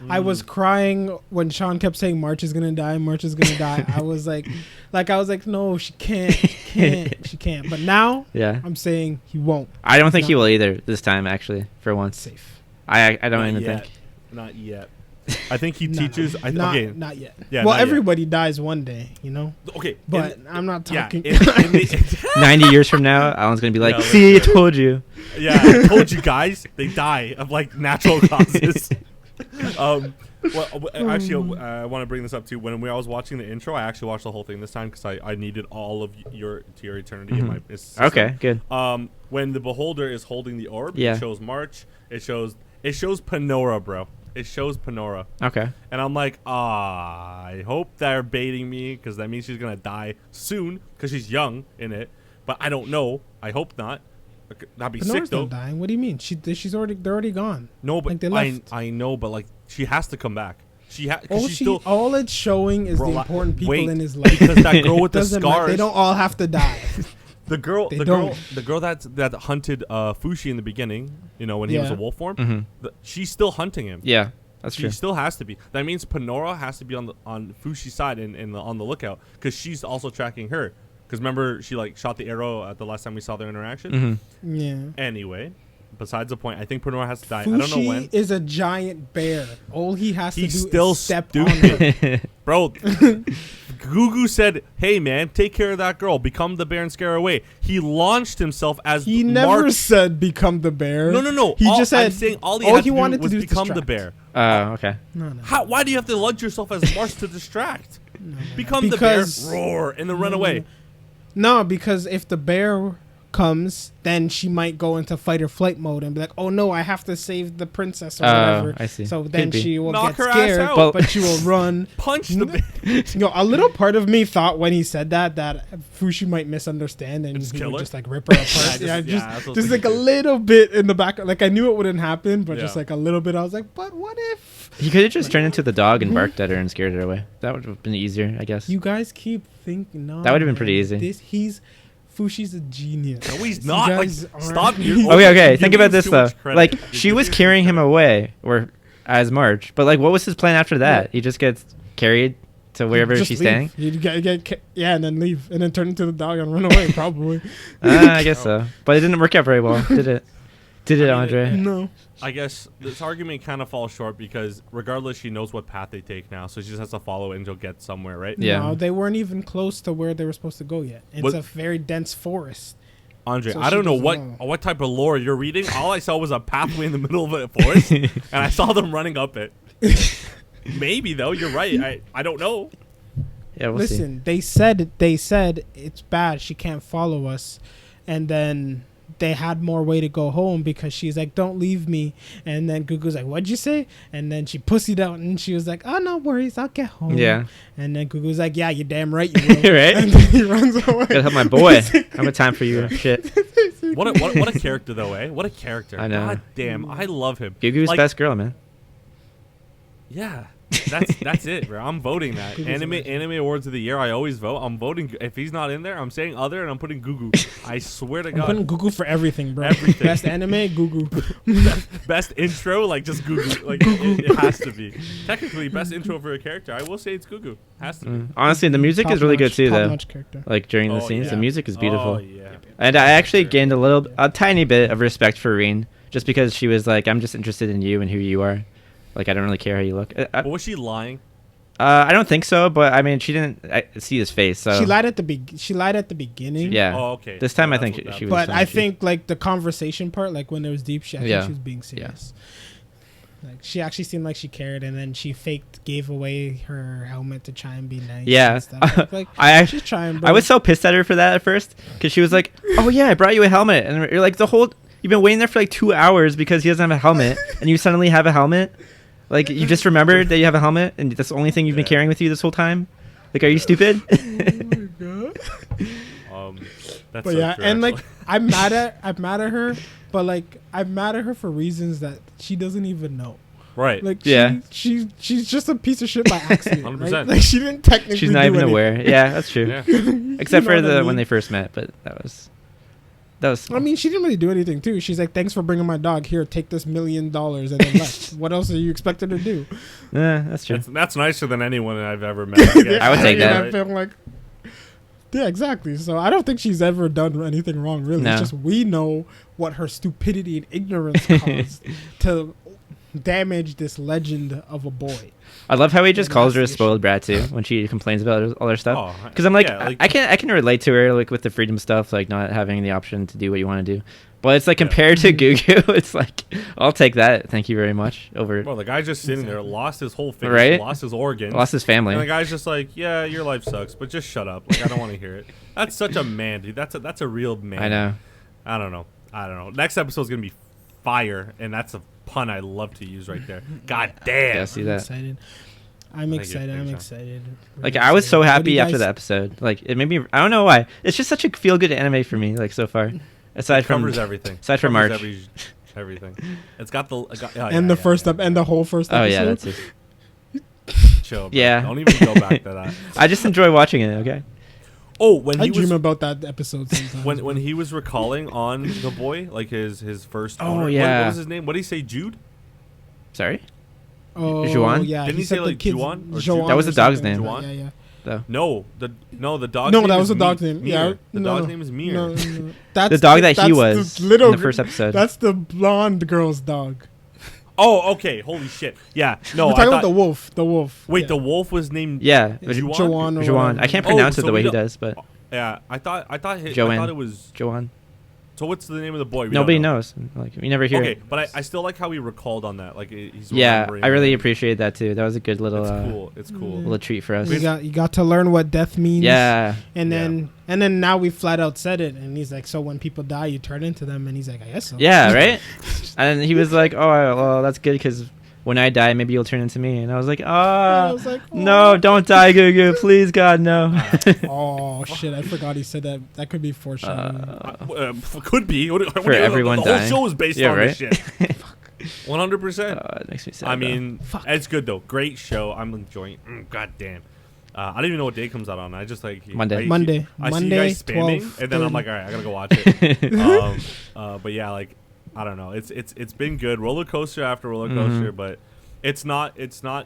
I was crying when Sean kept saying March is gonna die, March is gonna die. I was like, no, she can't. But now, Yeah. I'm saying he won't. I don't think he will either this time. Actually, for once, Safe. I don't Not even yet. think. Not yet. I think he No, teaches. not Okay. yet. Yeah, well, not yet. everybody dies one day, Okay. But I'm not talking. In the 90 years from now, Alan's gonna be like, Yeah, "See, I let's do it. told you." Yeah, I told you guys, they die of natural causes. Actually, I want to bring this up too. When I was watching the intro, I actually watched the whole thing this time because I needed all of your eternity in my system. Okay, good. When the beholder is holding the orb, Yeah. it shows March. It shows Panora, bro. It shows Panora, Okay. and I'm like, I hope they're baiting me because that means she's gonna die soon because she's young in it. But I don't know. I hope not. That'd be sick Panora's though. not dying. What do you mean? They're already gone. No, but they left. I know, but she has to come back. All it's showing is Bro, the important people wait, in his life. because that girl with the Doesn't matter. scars. They don't all have to die. The girl They don't. that hunted Fushi in the beginning, when he was Yeah. a wolf form, Mm-hmm. she's still hunting him. Yeah, that's She true. still has to be. That means Panora has to be on Fushi's side and on the lookout because she's also tracking her. Because remember, she shot the arrow at the last time we saw their interaction. Mm-hmm. Yeah. Anyway, besides the point, I think Panora has to die. Fushi I don't know when. is a giant bear. All he has He's to do still is step on her. Bro, Gugu said, "Hey man, take care of that girl. Become the bear and scare her away." He launched himself as He never March. said become the bear. No. He just said I'm saying all he wanted wanted to was do is become the distract. bear. Okay. No. Why do you have to lunge yourself as March to distract? No. Become Because- the bear, roar, and then run away. No, because if the bear comes, then she might go into fight or flight mode and be like, "Oh no, I have to save the princess or whatever." I see. So Could then be. she will Knock get her ass scared, out. but she will run. Punch the bear. A little part of me thought when he said that Fushi might misunderstand and Just he kill would her? just rip her apart. Yeah, that's what I was just like a thinking. little bit in the back. Like I knew it wouldn't happen, but just Yeah. like a little bit. I was like, but what if? He could have just turned into the dog and barked at her and scared her away. That would have been easier, I guess. You guys keep thinking, no. That would've been pretty man, easy. Fushi's a genius. No, he's You not. guys aren't- Stop. Okay. Think about this too though. much credit. You're She was giving carrying too him much away, or as March. But what was his plan after that? He just gets carried to wherever Just she's leave. staying. You and then leave, and then turn into the dog and run away. Probably. I guess so. But it didn't work out very well, did it? Did it, I mean, Andre? No. I guess this argument kind of falls short because regardless, she knows what path they take now, so she just has to follow and she'll get somewhere, right? Yeah. No, they weren't even close to where they were supposed to go yet. It's What- a very dense forest. Andre, So I she don't know doesn't know. what type of lore you're reading. All I saw was a pathway in the middle of a forest, and I saw them running up it. Maybe though, you're right. I don't know. Yeah, we'll see. Listen, they said it's bad. She can't follow us, and then they had more way to go home because she's like, "Don't leave me." And then Gugu's like, "What'd you say?" And then she pussied out, and she was like, "Oh, no worries, I'll get home." Yeah. And then Gugu's like, "Yeah, you're damn right, you will." Right? And then he runs away. Gotta help my boy. I have a time for you. Shit. What a character though, eh? What a character. I know. God damn, I love him. Gugu's best girl, man. Yeah. That's it, bro. I'm voting that. Gugu's Anime Awards of the Year, I always vote. I'm voting. If he's not in there, I'm saying other, and I'm putting Gugu. I swear to I'm God. putting Gugu for everything, bro. Everything. Best anime, Gugu. Best intro, just Gugu. It has to be. Technically, best intro for a character. I will say it's Gugu. Has to be. Honestly, the music is really good too, though. Top-notch character. During the Oh, scenes, yeah. the music is beautiful. Oh, yeah. And I actually gained a tiny bit of respect for Reen, just because she was like, "I'm just interested in you and who you are. I don't really care how you look." But was she lying? I don't think so, but I mean, she didn't see his face, so She lied at the beginning. yeah. Oh, okay. This time I That's think what she that was. But I think the conversation part, when there was deep shit, I think Yeah. she was being serious. Like she actually seemed like she cared, and then she gave away her helmet to try and be nice. Yeah. And stuff. Like she's trying. Bro. I was so pissed at her for that at first because she was like, "Oh yeah, I brought you a helmet," and you're like, you've been waiting there for like 2 hours because he doesn't have a helmet, and you suddenly have a helmet. Like you just remembered that you have a helmet, and that's the only thing you've been carrying with you this whole time. Like, are you stupid? Oh my god. That's but so yeah, true, and actually. like I'm mad at her, but like I'm mad at her for reasons that she doesn't even know. Right. Like Yeah. she's just a piece of shit by accident. 100%. Right? Like she didn't technically. She's not do even anything. aware. Yeah, that's true. Yeah. Except You know for what I mean? when they first met, but that was. I mean, she didn't really do anything too. She's like, "Thanks for bringing my dog here. Take this $1 million," and then left. What else are you expected to do? Yeah, that's true. That's nicer than anyone I've ever met. I guess. I would take that. I feel like, yeah, exactly. So I don't think she's ever done anything wrong. Really, No. it's just we know what her stupidity and ignorance caused to damage this legend of a boy. I love how he just Yeah, calls her a that's the spoiled brat too when she complains about all her stuff. Oh, Because I'm like, yeah, I can relate to her like with the freedom stuff, like not having the option to do what you want to do. But it's like compared to Gugu, it's like I'll take that. Thank you very much. Over Bro, the guy's just sitting there, lost his whole face, Right? lost his organs, lost his family. and the guy's just like, "Yeah, your life sucks, but just shut up. Like, I don't want to hear it." That's such a man, dude. That's a real man. I know. I don't know. Next episode's gonna be fire, and that's a pun I love to use right there. God damn. Yeah, see I'm that. excited. Thank you. I'm Thank you, excited. Like Really I was so excited. What do happy you after guys- the episode. Like it made me. I don't know why. It's just such a feel good anime for me. Like so far, aside from Covers everything. aside from Covers March. everything. It's got the And the first up and the whole first Oh episode. yeah, that's it. Chill, bro. Yeah. Don't even go back to that. I just enjoy watching it. Okay. Oh, when I he dream was about that episode sometimes. when he was recalling on the boy, like his first. Oh, owner. yeah. What was his name? What did he say? Jude. Sorry. Oh, Juan? yeah. Didn't he said say, the like, kids- Juan or Juan That was or the dog's something. name. Juan? Yeah, yeah. No, the dog. No, name that is was the dog's name. Mir. Yeah, the no, dog's name is Mir. No, no. That's The dog that he that's was the little in the gr- first episode. That's the blonde girl's dog. Oh, okay. Holy shit. Yeah. No, We're I talking thought. about the wolf. The wolf. Wait, yeah. the wolf was named. Yeah, Juwan? or Joan. I whatever. can't pronounce Oh, it so the way we he don't- does, but Yeah, I thought Joanne. it was. Joan. So what's the name of the boy? We Nobody don't know. knows. Like we never hear Okay, it. but I still like how he recalled on that. Like he's. Yeah, remembering I really it. appreciate that too. That was a good little, It's cool. It's cool. little treat for us. You got to learn what death means. Yeah, And then now we flat out said it, and he's like, so when people die, you turn into them, and he's like, I guess so. yeah, right. And he was like, "Oh, well, that's good because when I die, maybe you'll turn into me." And I was like, And I "Ah, was like, no, don't die, Gugu, please, God, no." Oh shit! I forgot he said that. That could be foreshadowing. Could be. For everyone the whole dying. show is based Yeah, on right? this shit. 100%. It makes me sad. I though. mean, it's good though. Great show. I'm enjoying. God damn. I don't even know what day it comes out on. I just like Monday. Monday. I see you Monday, guys spamming, 12, and then I'm 30. like, all right, I gotta go watch it. But yeah, like I don't know. It's been good. Roller coaster after roller coaster, but it's not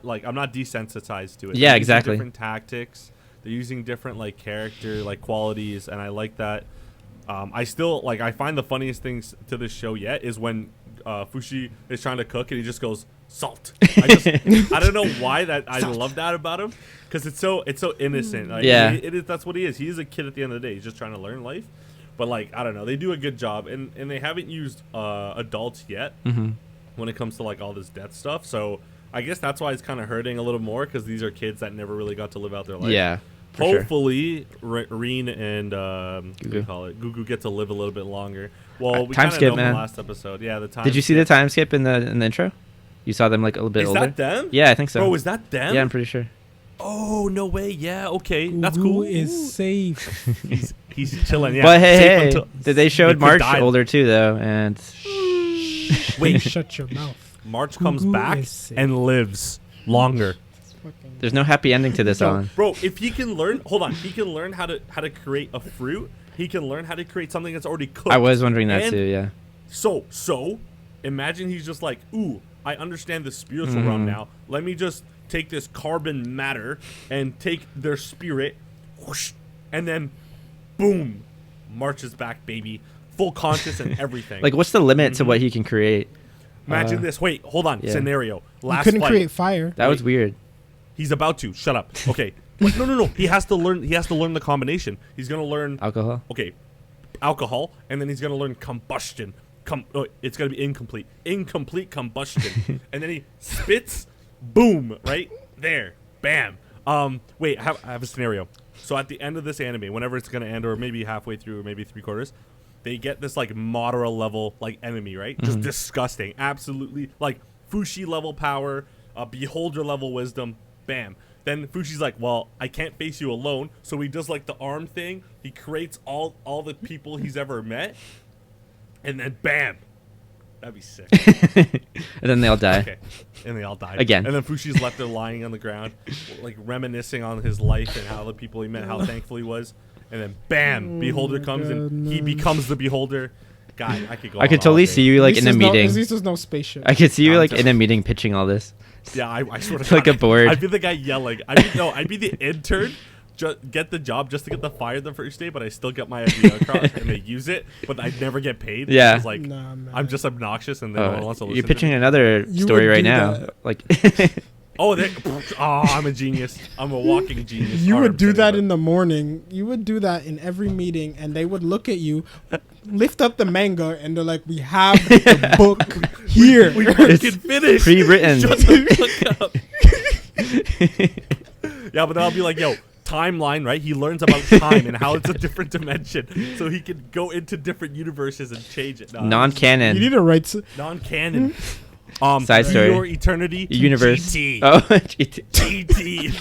like I'm not desensitized to it. Yeah, They're using exactly. Different tactics. They're using different like character like qualities, and I like that. I still like. I find the funniest things to this show yet is when Fushi is trying to cook and he just goes salt. I don't know why that. I love that about him because it's so innocent. Like, Yeah. it is. That's what he is. He is a kid at the end of the day. He's just trying to learn life. But like I don't know. They do a good job, and they haven't used adults yet when it comes to like all this death stuff. So I guess that's why it's kind of hurting a little more because these are kids that never really got to live out their life. yeah. For sure. Hopefully, Reen and what do you call it? Gugu get to live a little bit longer. Well, we time kind of skip, know man. in the last episode. Yeah, the time. Did you see the time skip in the intro? You saw them like a little bit Is older. that them? Yeah, I think so. Bro, is that them? Yeah, I'm pretty sure. Oh no way! Yeah, okay, that's Gugu cool. is safe. He's chilling. Yeah. But safe hey, until- they he showed could March die. older too, though, and Wait, Shut your mouth. March comes Gugu back is safe. and lives longer. there's no happy ending to this, Alan. Bro, if he can learn, hold on, he can learn how to create a fruit. He can learn how to create something that's already cooked. I was wondering that And too. Yeah. So, imagine he's just like, ooh, I understand the spiritual realm now. Let me just take this carbon matter and take their spirit, whoosh, and then, boom, marches back, baby, full conscious and everything. Like, what's the limit to what he can create? Imagine this. Wait, hold on. yeah. Scenario. You Last couldn't fight. create fire. That was weird. He's about to. Shut up. Okay. Wait, no. He has to learn. He has to learn the combination. He's gonna learn. Alcohol. Okay, alcohol, and then he's gonna learn combustion, it's gonna be incomplete combustion, and then he spits, boom, right there, bam. Wait, I have a scenario. So at the end of this anime, whenever it's gonna end, or maybe halfway through, or maybe 3/4, they get this like Madara level like enemy, right? Just disgusting, absolutely like Fushi level power, Beholder level wisdom, bam. Then Fushi's like, well, I can't face you alone, so he does like the arm thing. He creates all the people he's ever met, and then bam, that'd be sick. And then they all die. Okay, and they all die Again. And then Fushi's left there lying on the ground, like reminiscing on his life and how the people he met, how thankful he was. And then bam, Beholder comes and he becomes the Beholder. God, I could go. I could totally see you like in a meeting. At least there's no spaceship. I could see you like in a meeting pitching all this. Yeah, I sort of like a board. I'd be the guy yelling. I'd be the intern. Get the job just to get the fire the first day, but I still get my idea across and they use it, but I never get paid. Yeah, like I'm just obnoxious and no one wants to listen. You're pitching another story right now, like. I'm a genius. I'm a walking genius. You would do that in the morning. You would do that in every meeting, and they would look at you, lift up the manga, and they're like, "We have the book here. We can finish. Pre-written." Shut the fuck up. Yeah, but then I'll be like, "Yo, timeline, right? He learns about time and how it's a different dimension, so he can go into different universes and change it." Non-canon. You need to write non-canon. Side story. Your eternity to Universe. GT. Oh, GT.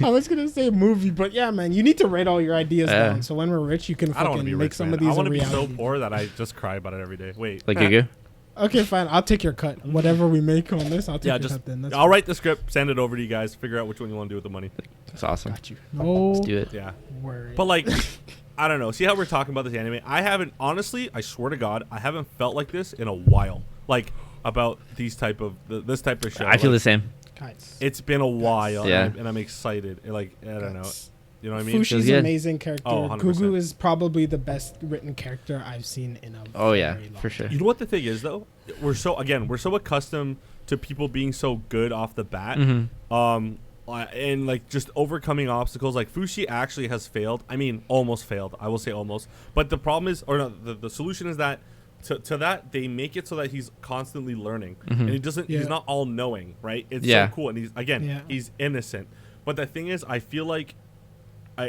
I was gonna say movie, but yeah, man, you need to write all your ideas down. So when we're rich, you can I don't want to fucking be make rich, some man. of these I a want to be reality. so poor that I just cry about it every day. Wait. like Gugu? Okay, fine. I'll take your cut. Whatever we make on this, I'll take your cut then. I'll write the script, send it over to you guys, figure out which one you want to do with the money. That's awesome. Got you. No Let's do it. Yeah. worry. But like, I don't know. See how we're talking about this anime? I haven't, honestly, I swear to God, I haven't felt like this in a while. Like, about this type of show. I feel the same. Guys, It's been a while, Yeah. and I'm excited. Like, I don't know. You know what I mean? Fushi's Feels an good. amazing character. Oh, 100%. Gugu is probably the best written character I've seen in a Oh yeah, very long for sure. You know what the thing is, though? We're so accustomed to people being so good off the bat. And like just overcoming obstacles. Like Fushi actually has failed. I mean, almost failed. I will say almost. But the problem is, or no, the solution is that to that they make it so that he's constantly learning, and he doesn't. Yeah. He's not all knowing, right? It's Yeah. so cool, and he's innocent. But the thing is, I feel like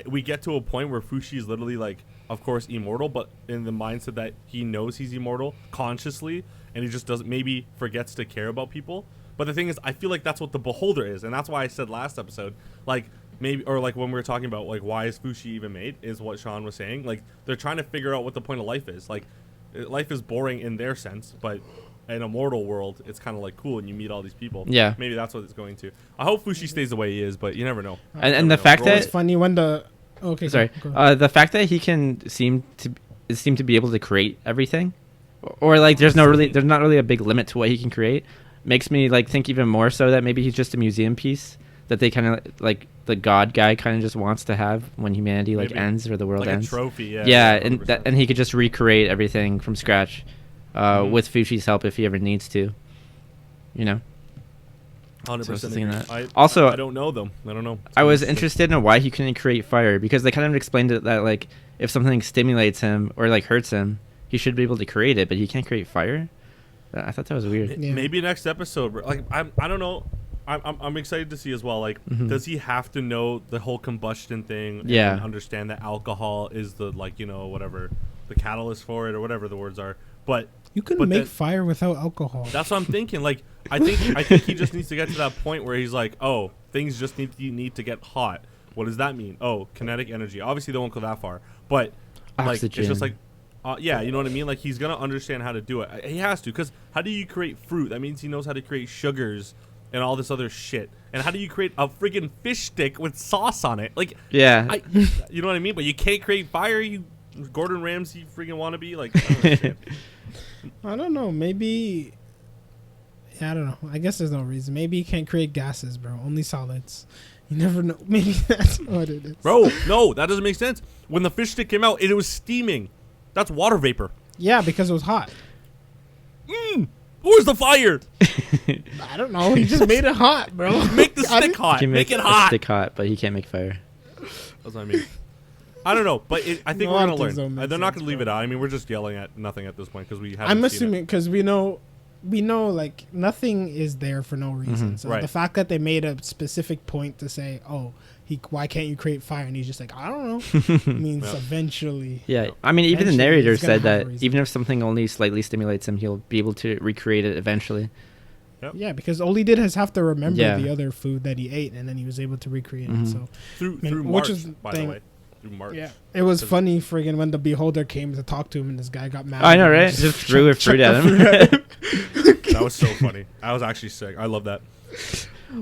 we get to a point where Fushi is literally like, of course, immortal, but in the mindset that he knows he's immortal consciously, and he just doesn't, maybe forgets to care about people. But the thing is, I feel like that's what the Beholder is, and that's why I said last episode, like maybe, or like when we were talking about like why is Fushi even made, is what Sean was saying. Like they're trying to figure out what the point of life is. Like life is boring in their sense, but in a mortal world, it's kind of like cool, and you meet all these people. Yeah. Maybe that's what it's going to. I hope Fushi stays the way he is, but you never know. And the fact It's that funny when the sorry, the fact that he can seem to be able to create everything, or like there's not really a big limit to what he can create, makes me like think even more so that maybe he's just a museum piece that they kind of like the god guy kind of just wants to have when humanity like Maybe. ends or the world Like ends. a trophy, yeah. Yeah, 100%. and he could just recreate everything from scratch with Fushi's help if he ever needs to. You know. 100% So I was agree. thinking that. I Also, don't know them. I don't know. I was interested in why he couldn't create fire because they kind of explained it that like if something stimulates him or like hurts him, he should be able to create it, but he can't create fire. I thought that was weird. Yeah. Maybe next episode. Like I don't know. I'm excited to see as well. Like, does he have to know the whole combustion thing? Yeah. And understand that alcohol is the whatever the catalyst for it or whatever the words are. But you can but make then- fire without alcohol. That's what I'm thinking. Like, I think he just needs to get to that point where he's like, oh, things just need to get hot. What does that mean? Oh, kinetic energy. Obviously, they won't go that far. But like, Oxygen. it's just like, yeah, you know what I mean. Like, he's gonna understand how to do it. He has to, because how do you create fruit? That means he knows how to create sugars and all this other shit. And how do you create a friggin' fish stick with sauce on it? Like, Yeah. you know what I mean? But you can't create fire. You Gordon Ramsay friggin' wannabe. Like, I don't know, shit. I don't know. Maybe. Yeah, I don't know. I guess there's no reason. Maybe he can't create gases, bro. Only solids. You never know. Maybe that's what it is. Bro, no, that doesn't make sense. When the fish stick came out, it was steaming. That's water vapor. Yeah, because it was hot. Where's the fire? I don't know. He just made it hot, bro. Make the stick hot. He can Make it a hot. stick hot, but he can't make fire. That's what I mean. I don't know, but I think A we're lot gonna of things learn. don't make They're not sense, gonna leave bro. it out. I mean, we're just yelling at nothing at this point because we haven't. I'm seen assuming because we know like nothing is there for no reason. So Right. the fact that they made a specific point to say, "Oh, why can't you create fire?" and he's just like, "I don't know," means Yeah. eventually. Yeah, I mean, even the Eventually, narrator it's gonna said have a that reason. even if something only slightly stimulates him, he'll be able to recreate it eventually. Yeah, because all he did is have to remember Yeah. the other food that he ate, and then he was able to recreate Mhm. it. So through I mean, March, which is by thing- the way, through March. yeah, it was 'Cause- funny friggin' when the beholder came to talk to him, and this guy got mad. I know, and right? Just threw a fruit at him. That was so funny. I was actually sick. I love that.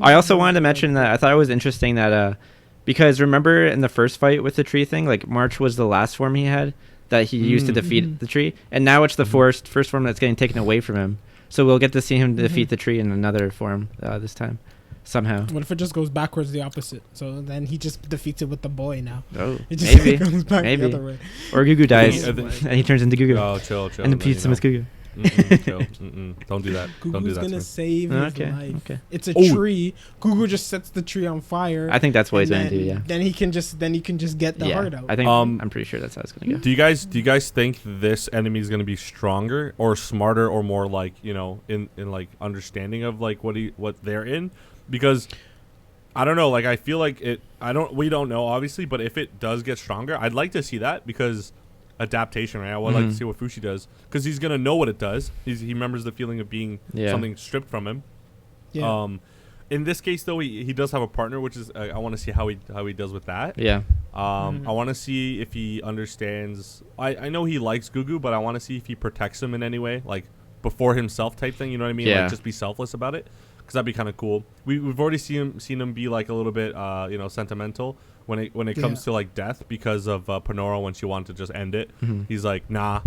I also wanted to mention that I thought it was interesting that because remember in the first fight with the tree thing, like March was the last form he had that he used to defeat Mhm. the tree, and now it's the first form that's getting taken away from him. So we'll get to see him defeat Mhm. the tree in another form this time, somehow. What if it just goes backwards, the opposite? So then he just defeats it with the boy now. Oh, It just maybe. comes back Maybe. the other way. Or Gugu dies, Yeah, and he turns into Gugu, Oh, chill. and defeats him as Gugu. Chill. Don't do that. Don't do Gugu's that. to gonna me. save his Okay, life. okay. It's a Oh. tree. Gugu just sets the tree on fire. I think that's what he's and gonna do. Yeah. Then he can just get the Yeah. heart out. I think Um, I'm pretty sure that's how it's gonna go. Do you guys think this enemy is gonna be stronger or smarter or more like in like understanding of like what they're in? Because I don't know. Like I feel like it. We don't know obviously, but if it does get stronger, I'd like to see that because adaptation, right? I would like to see what Fushi does because he's gonna know what it does. He remembers the feeling of being something stripped from him. Yeah. In this case though, he does have a partner, which is I want to see how he does with that. Yeah. I want to see if he understands. I know he likes Gugu, but I want to see if he protects him in any way, like before himself type thing. You know what I mean? Yeah. Like just be selfless about it, because that'd be kind of cool. We've already seen him be like a little bit sentimental when it comes to like death because of Panora when she wanted to just end it. He's like, nah.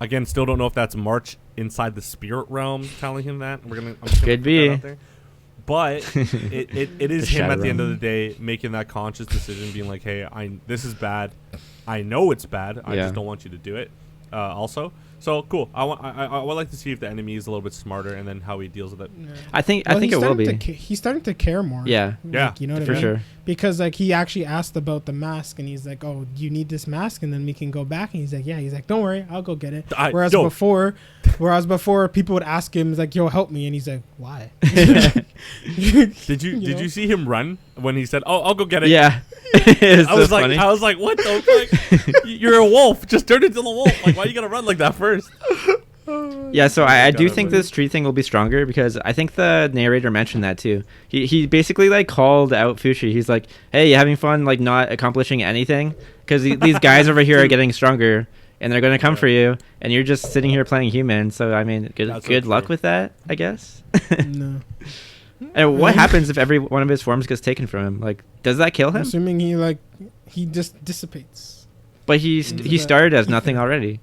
Again, still don't know if that's March inside the spirit realm telling him that. I'm just gonna Could put be. that out there. But it is The him at shadow the end of realm. the day making that conscious decision, being like, "Hey, this is bad. I know it's bad. I Yeah. just don't want you to do it." Also, so cool. I would like to see if the enemy is a little bit smarter, and then how he deals with it. Yeah. I think Well, it he's will starting be. he's starting to care more. Yeah. Yeah, You know what For I mean? sure. Because like he actually asked about the mask, and he's like, "Oh, you need this mask, and then we can go back." And he's like, "Yeah." He's like, "Don't worry, I'll go get it." Whereas yo. before, people would ask him like, "Yo, help me," and he's like, "Why?" Did you know? see him run when he said, "Oh, I'll go get it"? Yeah. It's I was so like, funny. what the fuck? You're a wolf. Just turn into the wolf. Like, why you gotta run like that first? Yeah, so I do gotta think win. this tree thing will be stronger because I think the narrator mentioned that too. He basically like called out Fushi. He's like, "Hey, you having fun like not accomplishing anything? Because these guys over here are getting stronger and they're gonna come for you, and you're just sitting here playing human. So I mean, That's so good luck true. with that, I guess." No. And what happens if every one of his forms gets taken from him? Like, does that kill I'm him? assuming he just dissipates. But he started as nothing already.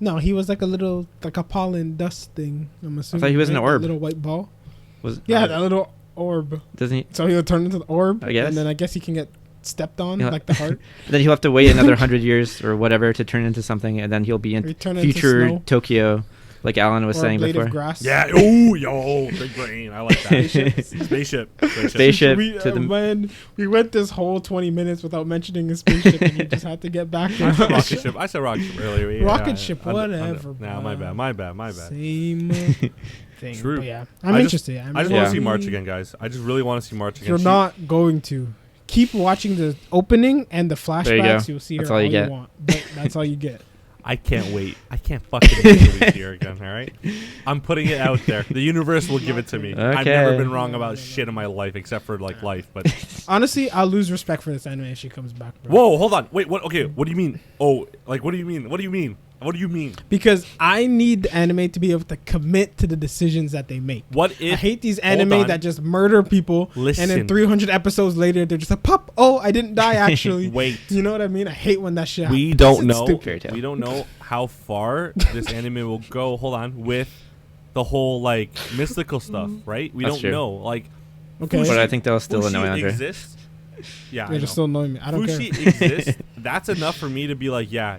No, he was like a pollen dust thing. I'm assuming. he was an right? orb. That little white ball. Was Yeah, that little orb. doesn't he? So he'll turn into the orb. I guess. And then I guess he can get stepped on Yeah. like the heart. Then he'll have to wait another 100 years or whatever to turn into something, and then he'll be Or in he turn into future snow, Tokyo, like Alan was or a saying blade before. of grass. Yeah. Oh, yo, big brain. I like that. Spaceship. Spaceship We, to the man, we went this whole 20 minutes without mentioning a spaceship, and you just had to get back I to said rocket ship. I said rocket ship earlier. Yeah, Rocket yeah, ship, yeah. whatever, Nah, bro. my bad. Same thing. True. But yeah, I'm I interested. I just want to see March again, guys. I just really want to see March again. You're not going to. Keep watching the opening and the There you go. flashbacks. You'll see That's her all all you you get. want. But that's all you get. I can't wait. I can't fucking wait till we see her again. All right. I'm putting it out there. The universe will give it to me. I've never Okay. been wrong about shit in my life except for like life. But Honestly, I'll lose respect for this anime if she comes back. Bro. whoa, hold on. Wait, what? Okay, what do you mean? Oh, like what do you mean? What do you mean? What do you mean? Because I need the anime to be able to commit to the decisions that they make. What if? I hate these hold anime on. that just murder people, and Listen. then 300 episodes later, they're just like, "Pop! Oh, I didn't die actually." Wait. You know what I mean? I hate when that shit. We happens. don't It's know. stupid. Fairy tale. We don't know how far this anime will go. Hold on, with the whole like mystical stuff, right? We That's don't true. know. Like, Okay, But I think they'll still Fushi annoy Andre. exists. Yeah, I they're know. just still annoying me. I don't Fushi care. exists. That's enough for me to be like, yeah,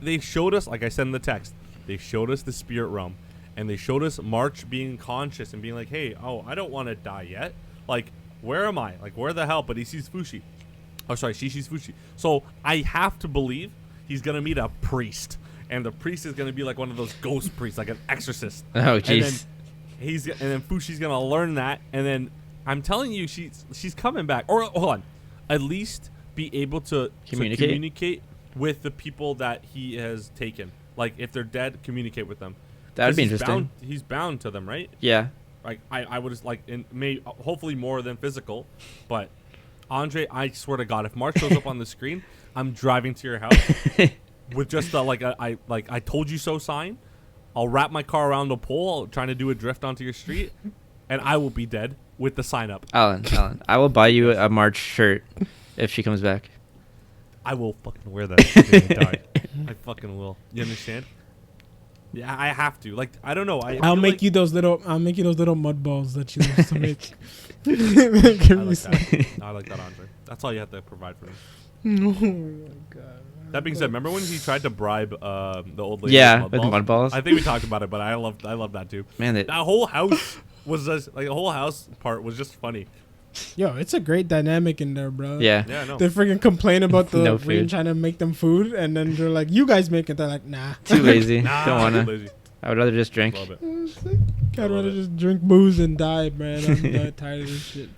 they showed us, like I said in the text, they showed us the spirit realm, and they showed us March being conscious and being like, hey, I don't want to die yet. Like, where am I? Like, where the hell? But he sees Fushi. Oh, sorry, Shishi's Fushi. So I have to believe he's gonna meet a priest, and the priest is gonna be like one of those ghost priests, like an exorcist. Oh, jeez. And then Fushi's gonna learn that, and then I'm telling you, she's coming back. Or hold on, at least be able to communicate with the people that he has taken. Like if they're dead, communicate with them. That'd be interesting. He's bound to them, right? Yeah. Like I would just like, in hopefully more than physical, but Andre, I swear to God, if Mark shows up on the screen, I'm driving to your house with just the I told you so sign. I'll wrap my car around the pole, trying to do a drift onto your street, and I will be dead with the sign up. Alan, I will buy you a March shirt if she comes back. I will fucking wear that. I fucking will. You understand? Yeah, I have to. Like, I don't know. I'll make you those little mud balls that you used to make. I like that, Andre. That's all you have to provide for me. Oh my God. That being said, remember when he tried to bribe the old lady? Yeah, with mud balls. I think we talked about it, but I love that too. Man, that whole house was just like the whole house part was just funny. Yo, it's a great dynamic in there, bro. Yeah. Yeah, I know. They freaking complain about the No Green food. trying to make them food, and then they're like, "You guys make it." They're like, "Nah, too lazy. Nah, Don't wanna. too lazy. I would rather just drink. Love it. I'd rather it. just drink booze and die, man. I'm tired of this shit."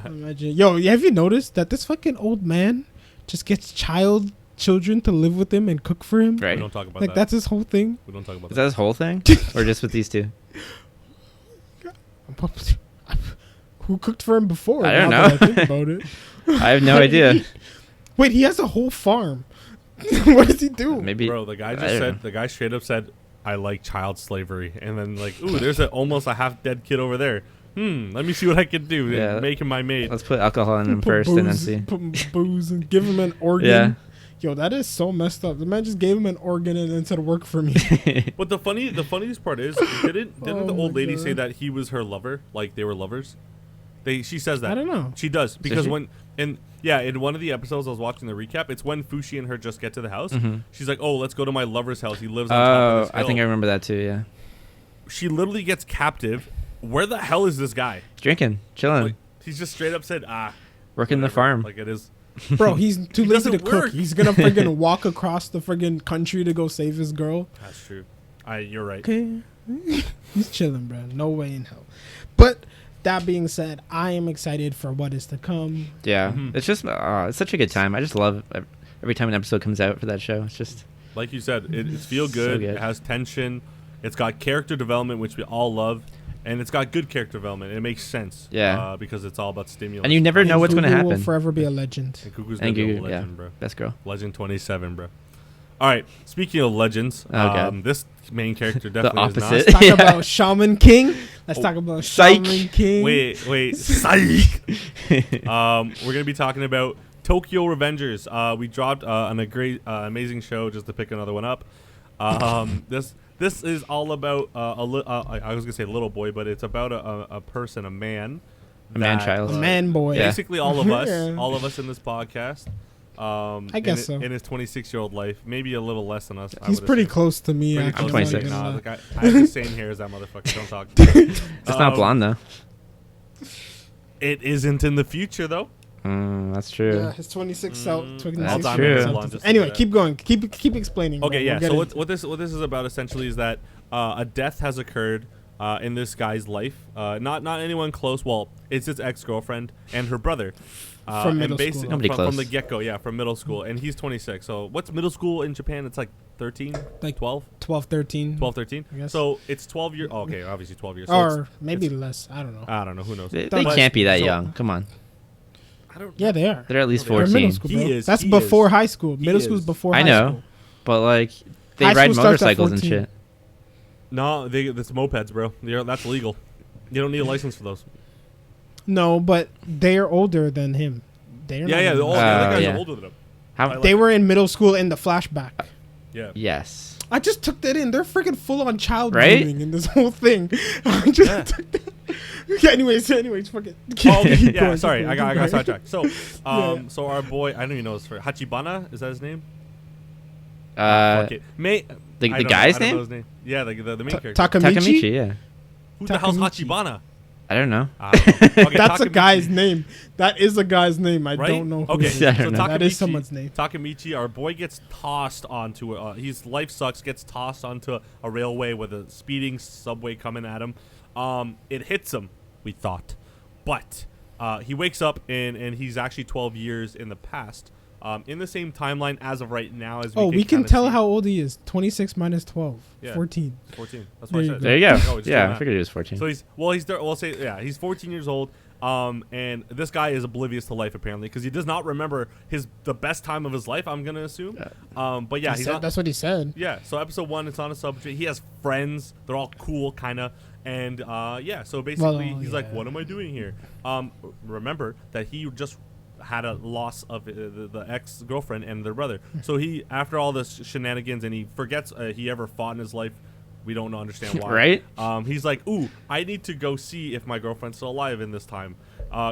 Imagine, yo, have you noticed that this fucking old man just gets children to live with him and cook for him? Right. We don't talk about Like that. that's his whole thing. We don't talk about Is that. that his whole thing, or just with these two? Who cooked for him before? I don't now know. that I think about it. I have no idea. Wait, he has a whole farm. What does he do? Maybe. Bro, the guy I just don't said, know. the guy straight up said, "I like child slavery," and then like, "Ooh, there's almost a half dead kid over there. Let me see what I can do. Yeah. Make him my maid." Let's put alcohol in him Put first, and then booze- see. Put booze and give him an organ. Yeah. Yo, that is so messed up. The man just gave him an organ and then said, "Work for me." But the funniest part is, didn't Oh the old my lady God. say that he was her lover? Like they were lovers. She says that. I don't know. She does because she? in one of the episodes I was watching the recap, it's when Fushi and her just get to the house. Mhm. She's like, "Oh, let's go to my lover's house. He lives on top of Oh, this hill." I think I remember that too. Yeah. She literally gets captive. Where the hell is this guy? Drinking, chilling, Like, he's just straight up said, working the whatever." farm. Like it is. Bro, he's too He lazy to doesn't cook. work. He's gonna friggin' walk across the friggin' country to go save his girl. That's true. You're right. Okay. He's chilling, bro. No way in hell. But that being said, I am excited for what is to come. Yeah, Mhm. it's just it's such a good time. I just love every time an episode comes out for that show. It's just Like you said, it's feel So good. good. It has tension. It's got character development, which we all love, and it's got good character development. It makes sense. Yeah. Because it's all about stimulus. and you never know what's going to Gugu will happen. forever be a legend. And Cuckoo's And gonna be a Gugu, legend, yeah. bro. Best girl. Legend 27, bro. All right. Speaking of legends, God. this main character definitely is opposite. Let's talk Yeah. about Shaman King. Let's talk about Psych. Shaman King. not. Wait, psych. We're gonna be talking about Tokyo Revengers. We dropped a great, amazing show. Just to pick another one up. This is all about I was gonna say little boy, but it's about a person, a man, A man-child. A man boy. Yeah. Basically, all of us, Yeah. all of us in this podcast. I guess so. In his 26-year-old life, maybe a little less than us. I He's would pretty assume. close to me. Pretty Actually, I'm 26. not Nah, gonna like lie. I have the same hair as that motherfucker. Don't talk. It's not blonde though. It isn't in the future though. That's true. Yeah, his 26 out. 26 That's out. true. Hold on, just Anyway, do that. keep going. Keep explaining. Okay, bro. yeah. We'll So get what this is about essentially is that a death has occurred in this guy's life. Not anyone close. Well, it's his ex-girlfriend and her brother. From and middle basi- school. Nobody from close. the get-go, yeah, from middle school, and he's 26. So what's middle school in Japan? It's like 13, Like 12, 12, 13. 12, 13. I guess. So it's 12 years. Okay, obviously 12 years. So Or maybe less. I don't know. I don't know. Who knows? They But- can't be that so- young. Come on, I don't. Yeah, they are. they're at least They're They're 14. middle school, He bro. is, That's he before is. high school. Middle He school is is. before I high know. school. But like they High ride school starts at motorcycles and 14. shit. No, that's mopeds, bro. That's legal. You don't need a license for those. No, but they're older than him. They're Yeah, not the other guys yeah. are older than him. How? I like- They were in middle school in the flashback. Yeah. Yes. I just took that in. They're freaking full on child Right? grooming in this whole thing. I just Yeah. took that. Okay, anyways, fuck it. Oh, Keep yeah, going, sorry, keep I got going. sidetracked. So, Yeah. so our boy, I don't even know his first. Hachibana, is that his name? Uh, Fuck it. the I don't guy's know, I don't know name? his name. Yeah, the main character. Takamichi? Takamichi. Yeah. Who the hell's Takamichi. Hachibana? I don't know. Okay, That's a Takemichi. guy's name. That is a guy's name. I Right? don't know. Who Okay, it is. Yeah, I so don't know. That is Takemichi- someone's name. Takemichi, our boy, gets tossed onto his life sucks. Gets tossed onto a railway with a speeding subway coming at him. It hits him. We thought, but he wakes up and he's actually 12 years in the past. In the same timeline as of right now as We can kinda tell see. how old he is. 26 minus 12. Yeah. 14. 14. That's There what I you said. go. There you go. Oh, it's Yeah, I 2.5. figured he was 14. So we'll say he's 14 years old. And this guy is oblivious to life apparently because he does not remember the best time of his life. I'm gonna assume. But yeah, That's what he said. Yeah. So episode 1, it's on a subway. He has friends. They're all cool, kind of. And yeah. So basically, he's like, "What am I doing here?" Remember that he just had a loss of the ex-girlfriend and their brother. So he, after all this shenanigans, and he forgets he ever fought in his life. We don't understand why. Right? He's like, "Ooh, I need to go see if my girlfriend's still alive in this time."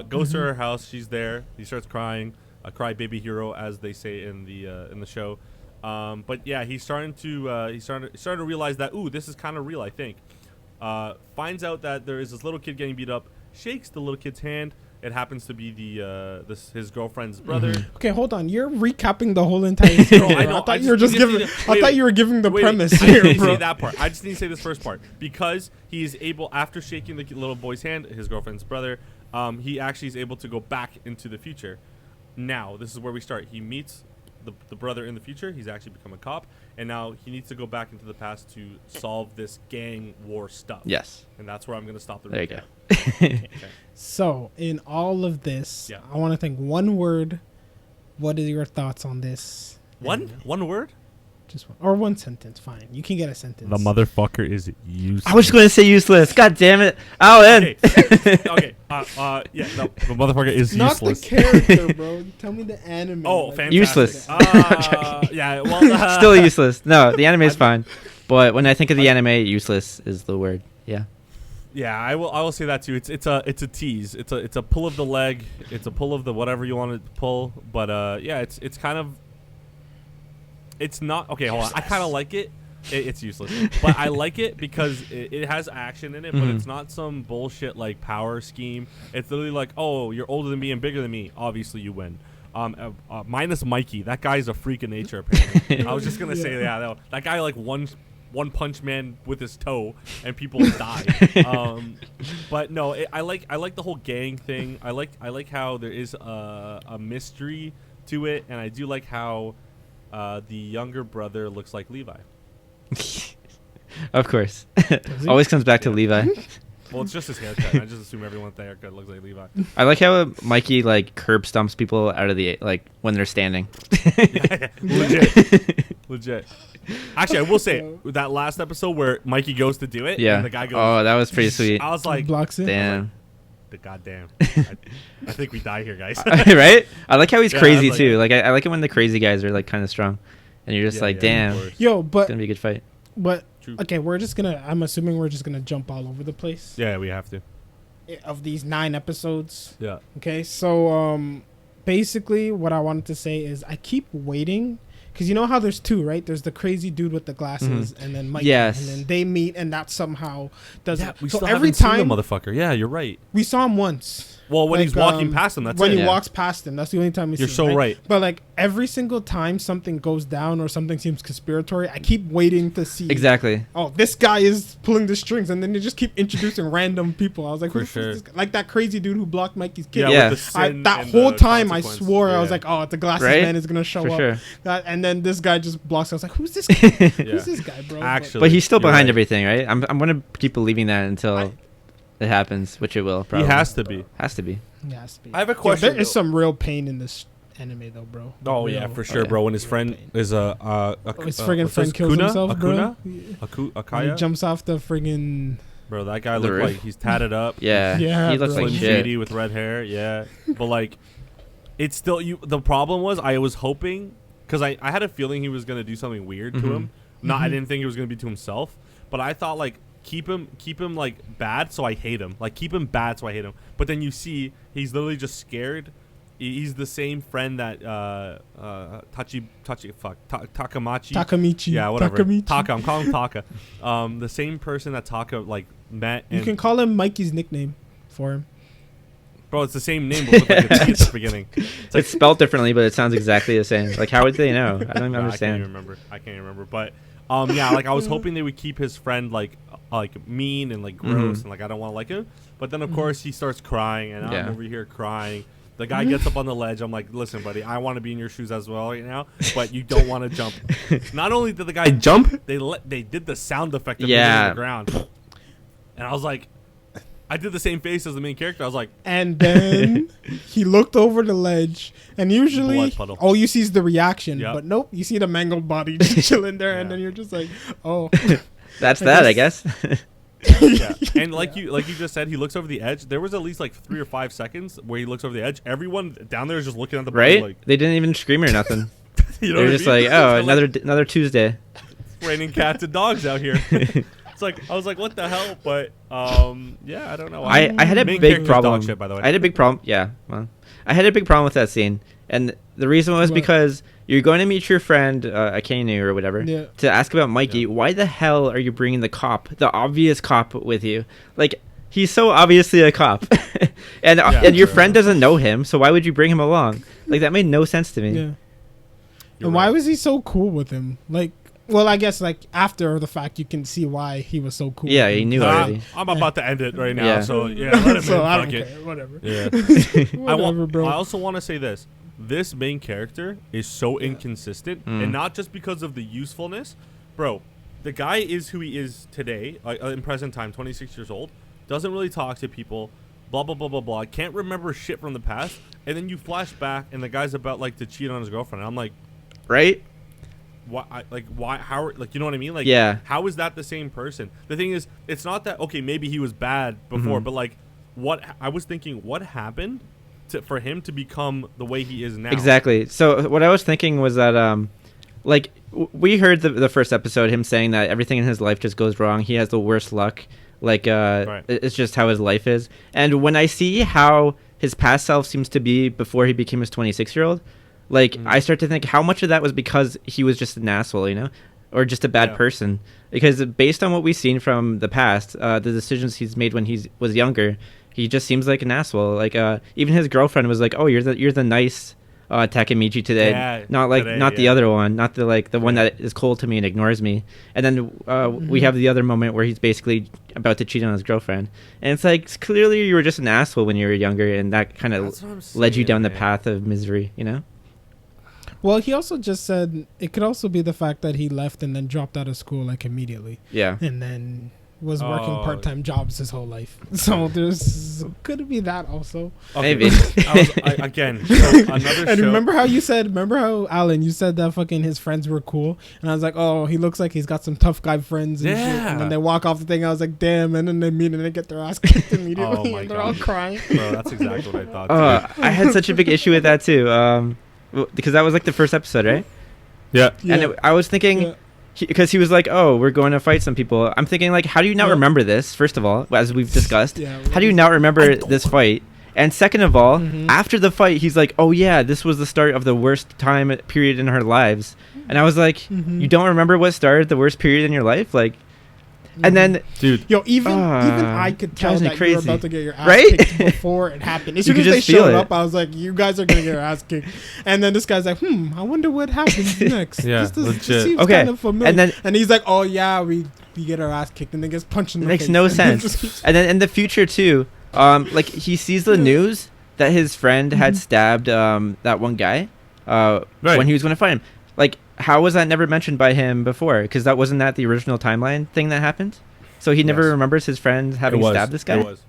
Goes to her house. She's there. He starts crying. A cry baby hero, as they say in the show. But yeah, he's starting to realize that this is kind of real. I think. Finds out that there is this little kid getting beat up. Shakes the little kid's hand. It happens to be his girlfriend's brother. Okay, hold on. You're recapping the whole entire story. No, I know. I thought I you were just just need to giving. see I wait, thought you were giving the Wait, premise I here, just need to bro. say that part. I just need to say this first part because he is able, after shaking the little boy's hand, his girlfriend's brother, he actually is able to go back into the future. Now, this is where we start. He meets the brother in the future. He's actually become a cop, and now he needs to go back into the past to solve this gang war stuff. Yes. And that's where I'm going to stop the There you recap. go. Okay. So, in all of this, Yeah. I want to think one word. What are your thoughts on this? One word? Just one, or one sentence. Fine. You can get a sentence. The motherfucker is useless. I was going to say useless. God damn it. Oh, Okay. Okay. Yeah. No. The motherfucker is Not useless. the character, bro. Tell me the anime. Oh, like- fantastic. Useless. Yeah. Well. Still useless. No, the anime is fine. But when I think of the anime, useless is the word. Yeah. Yeah, I will say that too. It's a tease. It's a pull of the leg. It's a pull of the whatever you want to pull. But yeah, it's kind of. It's not okay. Hold on. I kind of like it. It's useless, but I like it because it has action in it. But it's not some bullshit like power scheme. It's literally like, oh, you're older than me and bigger than me. Obviously, you win. Minus Mikey. That guy's a freak of nature. Apparently, I was just gonna say that guy like one punch man with his toe and people die. But no, I like the whole gang thing. I like how there is a mystery to it, and I do like how the younger brother looks like Levi. Of course. he? Always comes back to Levi. Well, it's just his haircut. I just assume everyone with the haircut looks like Levi. I like how Mikey like curb stomps people out of the like when they're standing. Legit. Actually, I will say that last episode where Mikey goes to do it, Yeah. and the guy goes, Oh, that was pretty sweet. I was like, blocks it. Damn. the goddamn. I think we die here, guys. Right? I like how he's Yeah, crazy I was like- too. Like I like it when the crazy guys are like kind of strong, and you're just Yeah, like, yeah, damn, of it's course. Yo, but gonna be a good fight. True. okay, I'm assuming we're just gonna jump all over the place Yeah, we have to. of these 9 episodes. Yeah. Okay, so basically what I wanted to say is I keep waiting because you know how there's 2, right? There's the crazy dude with the glasses and then Mike, Yes. and then they meet and that somehow does Yeah, it. we So still every haven't seen time the motherfucker. Yeah, you're right. we saw him once. Well, when Like, he's walking past him, that's when it. he Yeah. walks past him, that's the only time we You're see so him, right. But like every single time something goes down or something seems conspiratory, I keep waiting to see Exactly. oh, this guy is pulling the strings, and then they just keep introducing random people. I was like, For who the fuck is sure. this guy? Like that crazy dude who blocked Mikey's kid. Yeah. With the I, sin that and whole the time I consequence. swore I was Yeah. like, oh, the glasses Right? man is gonna show For up. sure. And then this guy just blocks. I was like, who's this guy? Yeah. Who's this guy, bro? Actually, But he's still you're behind right. everything, right? I'm gonna keep believing that until it happens, which it will. Probably. He has to be. Has to be. But it has to be. I have a Yo, question, there is though. some real pain in this anime, though, bro. Oh yeah, Real- for sure, yeah. bro. When his Real friend pain. is His friggin' what's friend this? kills Kuna? himself, bro. Akuna? When he Akaya? jumps off the friggin' Bro, that guy The looked roof? like he's tatted up. Yeah. Yeah, He looks bro. like Slim shit. Shady with red hair. Yeah, but like, it's still you. The problem was I was hoping because I had a feeling he was gonna do something weird to him. Not I didn't think he was gonna be to himself, but I thought like keep him like bad so I hate him. Like keep him bad so I hate him. But then you see he's literally just scared. He's the same friend that Takamachi. Takamichi. Yeah, whatever. Takamichi. Taka. I'm calling him Taka. The same person that Taka like met. You And can call him Mikey's nickname. for him. Bro, it's the same name, but with like a T at the beginning. It's spelled differently, but it sounds exactly the same. Like, how would they know? I don't even understand. I can't even remember. But yeah, like I was hoping they would keep his friend like mean and like gross and like I don't want to like him. But then of course he starts crying and I'm over here crying. The guy gets up on the ledge. I'm like, listen, buddy, I want to be in your shoes as well right now, but you don't want to jump. Not only did the guy jump, they did the sound effect of hitting the ground, and I was like, I did the same face as the main character. I was like, and then he looked over the ledge, and usually all you see is the reaction, but nope, you see the mangled body just chilling there, and then you're just like, oh, that's I guess. Yeah, and like you just said, he looks over the edge. There was at least like 3 or 5 seconds where he looks over the edge. Everyone down there is just looking at the body, right. Like, they didn't even scream or nothing. You know They're just like, oh, another Tuesday. Raining cats and dogs out here. It's like I was like, what the hell? But yeah, I don't know. I had a big problem. Shit, by the way. I had a big problem. Yeah, well, I had a big problem with that scene, and the reason was because you're going to meet your friend Akenu or whatever to ask about Mikey. Yeah. Why the hell are you bringing the cop, the obvious cop, with you? Like, he's so obviously a cop, and your friend doesn't know him, so why would you bring him along? Like, that made no sense to me. Yeah. And why was he so cool with him? Like, well, I guess like after the fact, you can see why he was so cool. Yeah, he knew already. I'm about to end it right now, so yeah, let him so in, I don't care. Whatever. Yeah. Whatever, bro. I also want to say this. This main character is so inconsistent, and not just because of the usefulness. Bro, the guy is who he is today, in present time, 26 years old, doesn't really talk to people, blah, blah, blah, blah, blah, can't remember shit from the past, and then you flash back, and the guy's about, like, to cheat on his girlfriend, and I'm like... Right? Why, how, like, you know what I mean? Like, how is that the same person? The thing is, it's not that, okay, maybe he was bad before, but, like, I was thinking, what happened for him to become the way he is now? Exactly. So what I was thinking was that like we heard the first episode, him saying that everything in his life just goes wrong, he has the worst luck, like it's just how his life is. And when I see how his past self seems to be before he became his 26-year-old, like I start to think how much of that was because he was just an asshole, you know, or just a bad person. Because based on what we've seen from the past, the decisions he's made when he was younger, he just seems like an asshole. Like even his girlfriend was like, "Oh, you're the nice Takemichi today, not the other one, not the one that is cold to me and ignores me." And then we have the other moment where he's basically about to cheat on his girlfriend, and it's like clearly you were just an asshole when you were younger, and that kind of led you down the path of misery, you know. Well, he also just said it could also be the fact that he left and then dropped out of school like immediately. Yeah, and then was working part-time jobs his whole life. So there's could be that also. Okay. Maybe. Again, so another and show. remember how Alan, you said that fucking his friends were cool, and I was like, oh, he looks like he's got some tough guy friends and shit. And then they walk off the thing, I was like, damn, and then they meet and they get their ass kicked immediately and they're all crying. Bro, that's exactly what I thought too. I had such a big issue with that too, because that was like the first episode, right? Yeah. And I was thinking because he was like, oh, we're going to fight some people. I'm thinking, like, how do you not remember this, first of all, as we've discussed? How do you not remember this fight? And second of all, after the fight, he's like, oh, yeah, this was the start of the worst time period in our lives. And I was like, you don't remember what started the worst period in your life? Like, and then, dude, even I could tell that you were about to get your ass kicked before it happened. As soon as they showed up, I was like, you guys are gonna get your ass kicked. And then this guy's like, I wonder what happens next. Yeah, this seems kind of familiar. And he's like, oh yeah, we get our ass kicked, and then gets punched in the face. Makes no sense. And then in the future too, like he sees the news that his friend had stabbed that one guy when he was gonna fight him. Like, how was that never mentioned by him before? Because that wasn't the original timeline thing that happened. So he never remembers his friend having stabbed this guy. It was.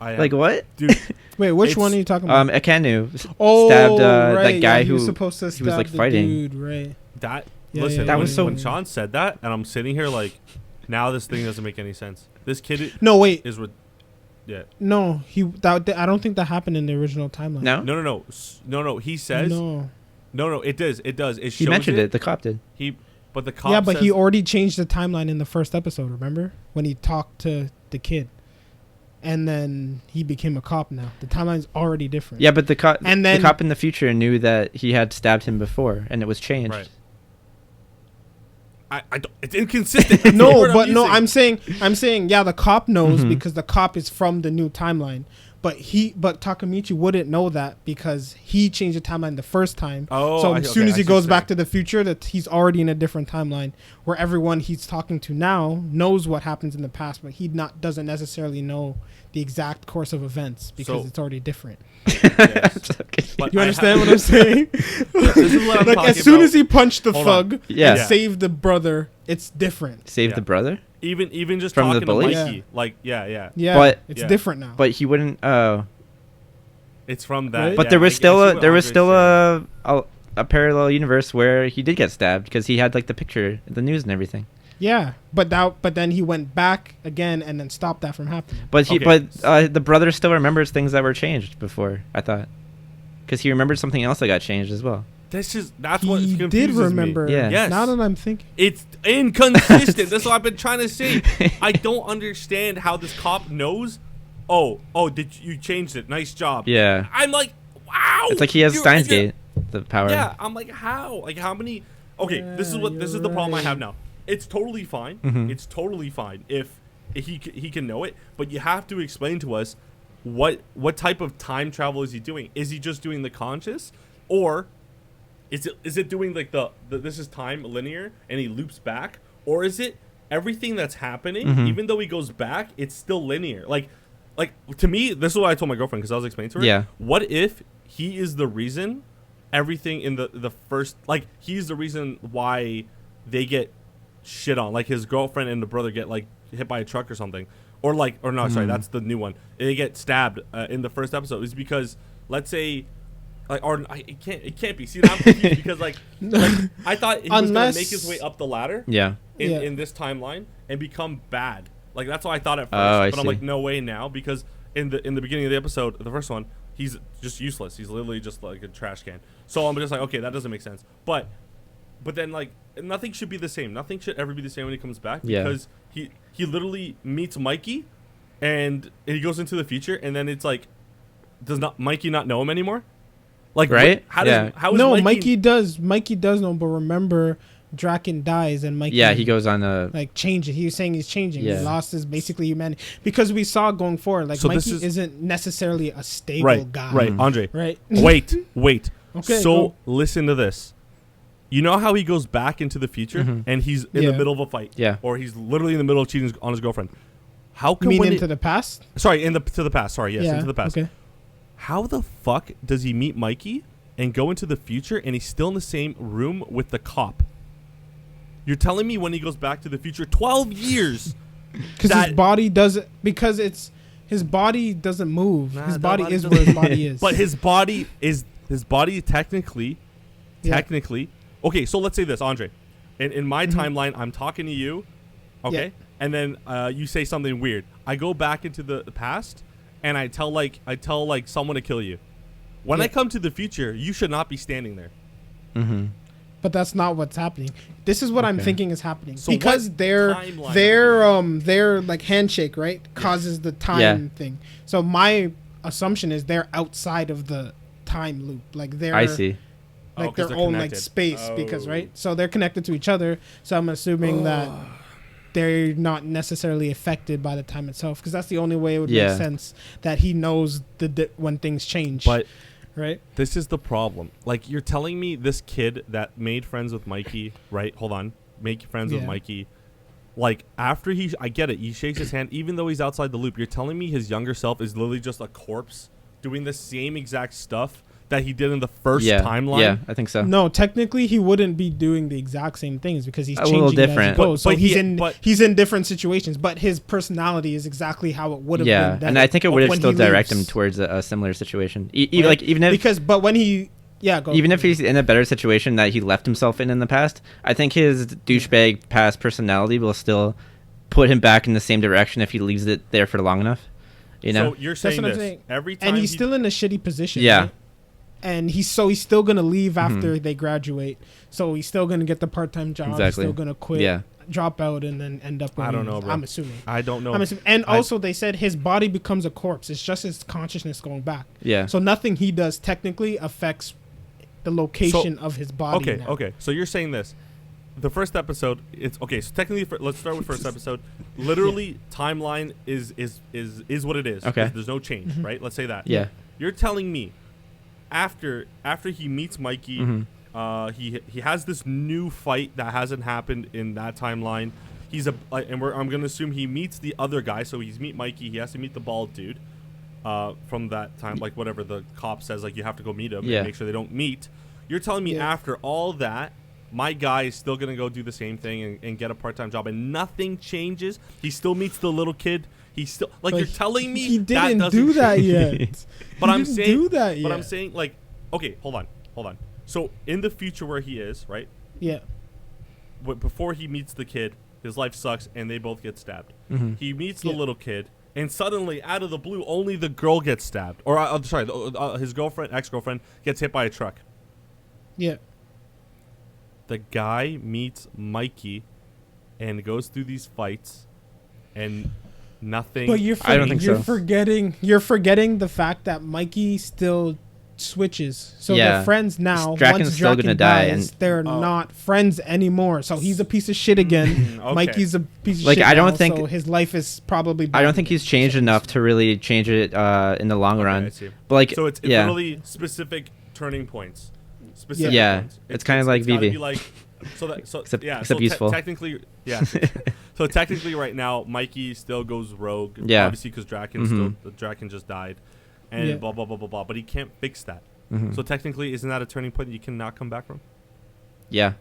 Like what? Dude, wait, which one are you talking about? Akenu stabbed that guy who was supposed to stab he was like fighting. Dude, right? Listen, that was so. When Sean said that, and I'm sitting here like, now this thing doesn't make any sense. This kid. Is no, I don't think that happened in the original timeline. No. He says. No, it does. It does. He mentioned it. The cop did. But the cop. Yeah, but he already changed the timeline in the first episode. Remember when he talked to the kid, and then he became a cop. Now the timeline's already different. Yeah, but the cop in the future knew that he had stabbed him before, and it was changed. Right. I don't, it's inconsistent. No, but no, I'm saying, yeah, the cop knows because the cop is from the new timeline. but Takamichi wouldn't know that because he changed the timeline the first time. Oh, so as soon as he goes back to the future, that he's already in a different timeline where everyone he's talking to now knows what happens in the past, but he doesn't necessarily know the exact course of events because it's already different. Yes. You understand what I'm saying? This is what I'm like talking as soon about. as he punched the thug and Yeah. saved the brother, it's different. Save the brother. Even just From the talking to bullies? Mikey, Yeah. like Yeah, But- it's Yeah. different now. But he wouldn't. it's from that. Right? But yeah, there was I still see a what there was Andre's still saying. a parallel universe where he did get stabbed because he had like the picture, the news and everything. Yeah, but then he went back again and then stopped that from happening. But Okay. the brother still remembers things that were changed before. I thought, because he remembered something else that got changed as well. That's what He confuses did me. remember. Yeah. Yes. Now that I'm thinking, It's inconsistent. That's what I've been trying to say. I don't understand how this cop knows. Oh, did you changed it? Nice job. Yeah, I'm like, wow. it's like he has Steins Gate, the power. Yeah, I'm like, how? Like, how many? Okay, this is the problem I have now. It's totally fine. Mhm. It's totally fine if he can know it, but you have to explain to us what type of time travel is he doing? Is he just doing the conscious, or is it doing like the this is time linear and he loops back, or is it everything that's happening Mhm. even though he goes back, it's still linear? Like to me, this is what I told my girlfriend because I was explaining to her. Yeah. What if he is the reason everything in the first, like he's the reason why they get shit on, like his girlfriend and the brother get like hit by a truck or something, or no, sorry, that's the new one. They get stabbed in the first episode. Is because let's say, like, or it can't be. See, now I'm confused because like I thought he was gonna make his way up the ladder. Yeah. In this timeline and become bad. Like that's what I thought at first. Oh, I but I'm see. like, no way now, because in the beginning of the episode, the first one, he's just useless. He's literally just like a trash can. So I'm just like, okay, that doesn't make sense. But then like nothing should be the same. Nothing should ever be the same when he comes back, because he literally meets Mikey and he goes into the future, and then it's like, does not Mikey not know him anymore? Like, right? How is no, Mikey does know, but remember, Draken dies and Mikey. Yeah, he goes on a like changes. He was saying he's changing. Yeah. He lost his basically humanity because we saw going forward. Like So Mikey isn't necessarily a stable guy. Right, Andre. Right. Wait. Okay, So go. listen to this. You know how he goes back into the future and he's in the middle of a fight? Yeah. Or he's literally in the middle of cheating on his girlfriend. How You come mean when into the past? Sorry, to the past. Sorry, yes, into the past. Okay. How the fuck does he meet Mikey and go into the future and he's still in the same room with the cop? You're telling me when he goes back to the future 12 years Because his body doesn't. Because his body doesn't move. Nah, his that body body is where his body is. But his body technically. Okay, so let's say this, Andre. In my timeline, I'm talking to you, okay? Yeah. And then you say something weird. I go back into the past and I tell someone to kill you. When I come to the future, you should not be standing there. Mm-hmm. But that's not what's happening. This is what I'm thinking is happening. So because what their timeline their like handshake, right, causes the time thing. So my assumption is they're outside of the time loop. Like they're I see. like 'cause their they're own like connected. space because right. So they're connected to each other. So I'm assuming that they're not necessarily affected by the time itself, because that's the only way it would make sense that he knows when things change. But right. this is the problem. Like, you're telling me this kid that made friends with Mikey, right? Hold on. Make friends with Mikey. Like, after I get it. He shakes his hand, even though he's outside the loop. You're telling me his younger self is literally just a corpse doing the same exact stuff that he did in the first timeline? Yeah, I think so. No, technically he wouldn't be doing the exact same things because he's A changing little as he different. goes. So But he's in different situations, but his personality is exactly how it would have been. Yeah, then and I think it would have when still he direct leaves. him towards a similar situation. Right? Even if but when he even if he's in a better situation that he left himself in the past, I think his douchebag past personality will still put him back in the same direction if he leaves it there for long enough. You know? So you're That's saying what I'm this. saying. Every time and he's still in a shitty position. Yeah. Right? And he's still gonna leave after they graduate. So he's still gonna get the part-time job. Exactly. He's still gonna quit. Yeah. Drop out and then end up. I don't know, bro. I'm assuming. I don't know. And also, they said his body becomes a corpse. It's just his consciousness going back. Yeah. So nothing he does technically affects the location of his body. Okay. So you're saying this. the first episode, it's okay. So technically, let's start with first episode. Literally, timeline is what it is. Okay. There's no change, right? Let's say that. Yeah. You're telling me after he meets Mikey, he has this new fight that hasn't happened in that timeline. I'm gonna assume he meets the other guy. So he's meet Mikey. He has to meet the bald dude from that time, like whatever the cop says, like you have to go meet him and make sure they don't meet. You're telling me after all that, my guy is still gonna go do the same thing and get a part-time job, and nothing changes. He still meets the little kid. He's still like, you're telling me he didn't do that yet. But I'm saying, do that yet. But I'm saying, like, okay, hold on. So in the future where he is, right? Yeah. Before he meets the kid, his life sucks, and they both get stabbed. He meets the little kid, and suddenly, out of the blue, only the girl gets stabbed. Or, his ex-girlfriend, gets hit by a truck. Yeah. The guy meets Mikey, and goes through these fights, and nothing. But I don't think you're so. You're forgetting the fact that Mikey still switches. So they're friends now. Draken's Once still Draken gonna die, dies, and they're not friends anymore. So he's a piece of shit again. Okay. Mikey's a piece of Like, shit I don't now, think- so his life is probably I don't think he's changed enough to really change it in the long I run. see. But like, So it's literally specific turning points. Specific Yeah. ones. It's kinda like gotta Vivy. be like, Except useful. Technically, so technically, right now, Mikey still goes rogue. Yeah. Obviously, because Draken just died, and blah blah blah blah blah. But he can't fix that. So technically, isn't that a turning point that you cannot come back from? Yeah.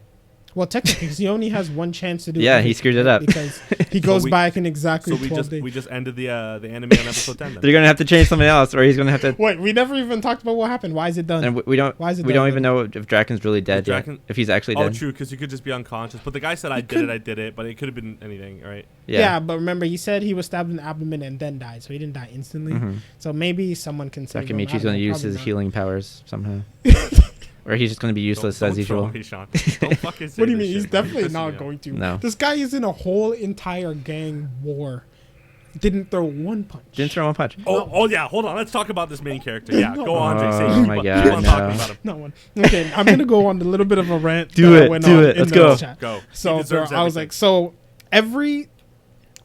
Well, technically, because he only has one chance to do. Yeah, he everything, screwed it up. because he goes back in exactly So 12 days. we just ended the anime on episode 10. Then. They're gonna have to change something else, or he's gonna have to. Wait, we never even talked about what happened. Why is it done? And we don't. Why is it We done don't even know if Draken's really dead yet. Draken- If he's actually Oh, dead. true, because you could just be unconscious. But the guy said, I did it, but it could have been anything, right? Yeah, but remember, he said he was stabbed in the abdomen and then died, so he didn't die instantly. So maybe someone can save him. Sakamichi's gonna use his healing powers somehow. Or he's just gonna be useless Don't as usual. troll me, Sean. Don't fucking say What do you this mean? He's shit, man. definitely You're pissing not me off. going to. No. This guy is in a whole entire gang war. Didn't throw one punch. Didn't throw one punch. Oh yeah, hold on. Let's talk about this main character. Yeah, go on, Jay. Oh my God, Keep on talking no. about him. Not one. Okay, I'm gonna go on a little bit of a rant. Do that it, went do on it. in Let's the go. chat. Go. So He deserves I was everything. like, so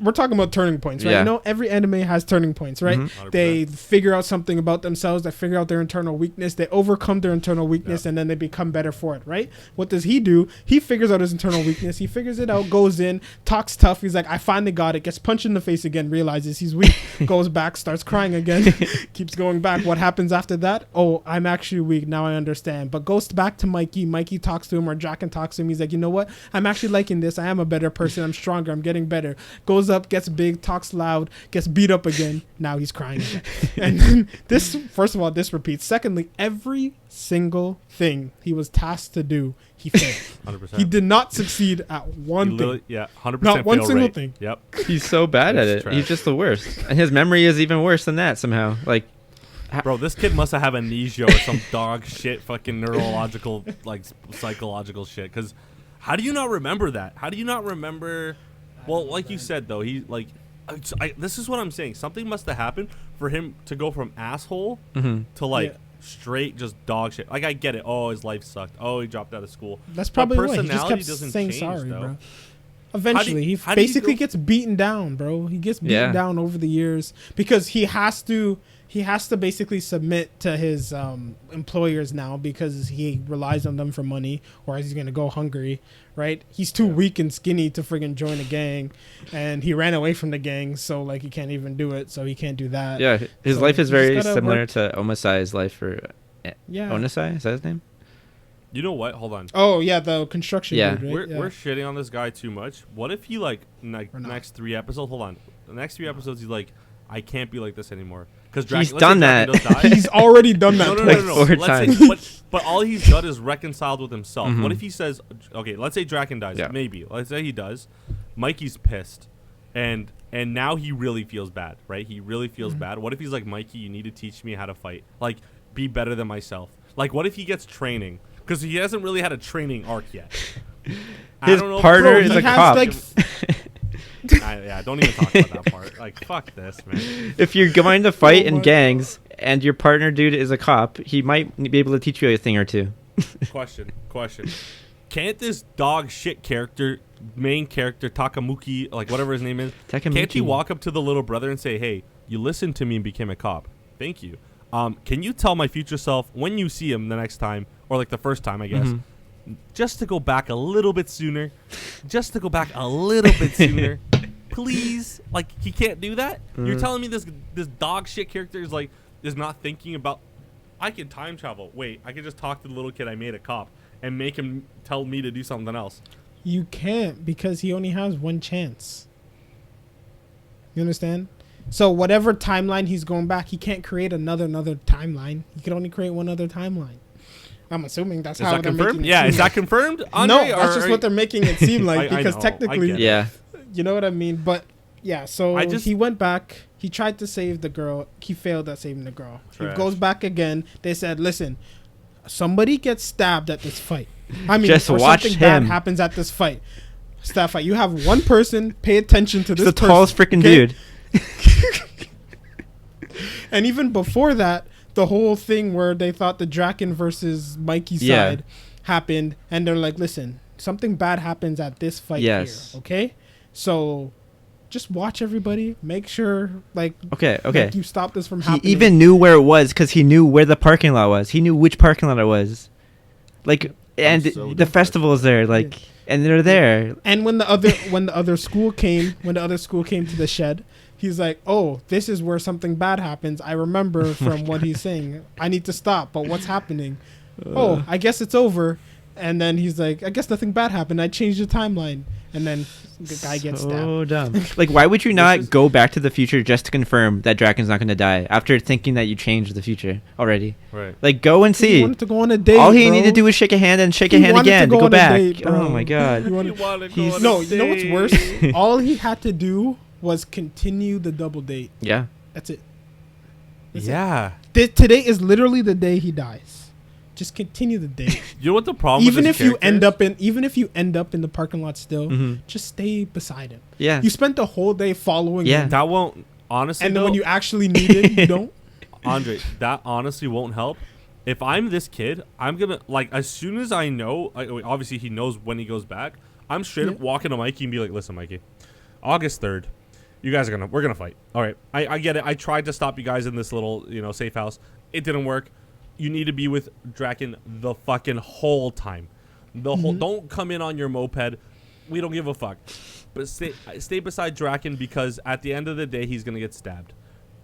we're talking about turning points, right? Yeah. You know, every anime has turning points, right? 100%. They figure out something about themselves, they figure out their internal weakness, they overcome their internal weakness, and then they become better for it, right? What does he do? He figures out his internal weakness, he figures it out, goes in, talks tough, he's like, I finally got it, gets punched in the face again, realizes he's weak, goes back, starts crying again, keeps going back. What happens after that? Oh, I'm actually weak, now I understand. But goes back to Mikey talks to him, or Draken talks to him, he's like, you know what? I'm actually liking this, I am a better person, I'm stronger, I'm getting better. Goes up, gets big, talks loud, gets beat up again. Now he's crying again. And then this, first of all, this repeats. Secondly, every single thing he was tasked to do, he failed. 100%. He did not succeed at one thing. Yeah, 100%. Not one fail single rate. thing. Yep. He's so bad at It's it. trash. He's just the worst, and his memory is even worse than that somehow. Like, Bro, this kid must have amnesia or some dog shit, fucking neurological, like psychological shit. Because how do you not remember that? How do you not remember? Well, like you said though, he like. This is what I'm saying. Something must have happened for him to go from asshole to like straight just dog shit. Like I get it. Oh, his life sucked. Oh, he dropped out of school. That's probably But why he just personality kept doesn't saying change, sorry, though. bro. Eventually, he how do you basically go- gets beaten down, bro. He gets beaten down over the years because he has to basically submit to his employers now because he relies on them for money, or he's gonna go hungry, right? He's too weak and skinny to friggin' join a gang, and he ran away from the gang, so like he can't even do it, so he can't do that. yeah, his So life is he's very gotta similar work- to Omasai's life for. Yeah. Onasai, is that his name? You know what? Hold on. Oh yeah, the construction. Yeah. dude, right? We're shitting on this guy too much. What if he like We're not. next 3 episodes? Hold on. The next 3 episodes, he's like, I can't be like this anymore. Because He's done that. He's already done that. No. Like twice. 4 Let's say, times. but all he's done is reconciled with himself. Mhm. What if he says, okay, let's say Draken dies. Yeah. Maybe. Let's say he does. Mikey's pissed. And now he really feels bad, right? He really feels bad. What if he's like, Mikey, you need to teach me how to fight. Like, be better than myself. Like, what if he gets training? Because he hasn't really had a training arc yet. I His don't know. partner Bro, is he a has, cop. like, Yeah, don't even talk about that part. Like, fuck this, man. If you're going to fight Oh in my gangs and your partner dude is a cop, he might be able to teach you a thing or two. Question. can't this dog shit character, main character, Takamuki, like whatever his name is, can't he walk up to the little brother and say, hey, you listened to me and became a cop. Thank you. Can you tell my future self when you see him the next time, or like the first time, I guess, just to go back a little bit sooner, please? Like, he can't do that? You're telling me this dog shit character is not thinking about, I can time travel. Wait, I can just talk to the little kid I made a cop and make him tell me to do something else. You can't, because he only has one chance. You understand? So whatever timeline he's going back, he can't create another timeline. He can only create one other timeline. I'm assuming that's how they're making it. Yeah, is that confirmed? No, that's just what they're making it seem like, because technically, yeah, you know what I mean. But yeah, so he went back. He tried to save the girl. He failed at saving the girl. Trash. He goes back again. They said, "Listen, somebody gets stabbed at this fight. I mean, just watch something him. bad happens at this fight. Stab fight. You have one person. Pay attention to this. The tallest freaking dude." And even before that, the whole thing where they thought the Draken versus Mikey side happened, and they're like, "Listen, something bad happens at this fight here. Okay, so." Just watch everybody. Make sure, like, like you stop this from happening. He even knew where it was because he knew where the parking lot was. He knew which parking lot it was. Like, and the festival is there. Like, and they're there. And when the other school came to the shed, he's like, "Oh, this is where something bad happens. I remember from what he's saying. I need to stop. But what's happening? Oh, I guess it's over." And then he's like, "I guess nothing bad happened. I changed the timeline." And then the guy gets stabbed. So dumb. Like, why would you not go back to the future just to confirm that Draken's not going to die after thinking that you changed the future already? Right. Like, go and see. He wanted to go on a date. All he needed to do was shake a hand and shake a hand again to go back. Date, oh my god. You know what's worse? All he had to do was continue the double date. Yeah. That's it. Today is literally the day he dies. Just continue the date. You know what the problem? Even if you end up in the parking lot still, just stay beside him. Yeah. You spent the whole day following him. That won't honestly. And then when you actually need it, you don't. Andre, that honestly won't help. If I'm this kid, I'm gonna, like, as soon as I know, obviously he knows when he goes back. I'm straight up walking to Mikey and be like, "Listen, Mikey, August 3rd, we're gonna fight. All right, I get it. I tried to stop you guys in this little, safe house. It didn't work. You need to be with Draken the fucking whole time. Don't come in on your moped. We don't give a fuck. But stay beside Draken, because at the end of the day, he's going to get stabbed.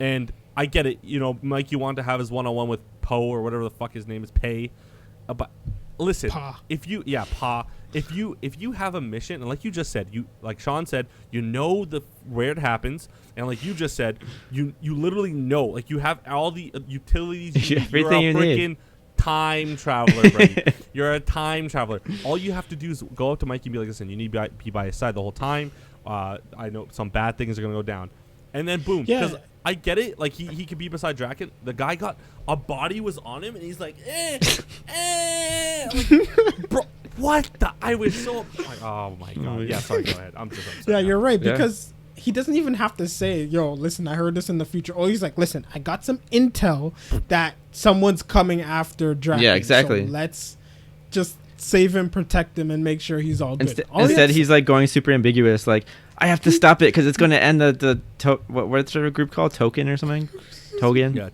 And I get it. Mike, you want to have his one-on-one with Poe or whatever the fuck his name is, Pei. But listen, Pa. if you have a mission, and like you just said, like Sean said, where it happens, and like you just said, you literally know, like, you have all the utilities. Everything you need. Time traveler, buddy. You're a time traveler. All you have to do is go up to Mikey and be like, "Listen, you need to be by his side the whole time. I know some bad things are gonna go down," and then boom. Yeah. Because I get it. Like, he could be beside Draken. The guy got a body was on him, and he's like, like, bro. What the? I was so. Like, oh my god. Yeah, sorry. Go ahead. I'm just upset. Yeah, you're right, because he doesn't even have to say, "Yo, listen, I heard this in the future." Oh, he's like, "Listen, I got some intel that someone's coming after Draken. Yeah, exactly. So let's just save him, protect him, and make sure he's all good." Instead, he's like going super ambiguous, like, "I have to stop it because it's going to end what's the group called? Token or something? Togen? Yeah,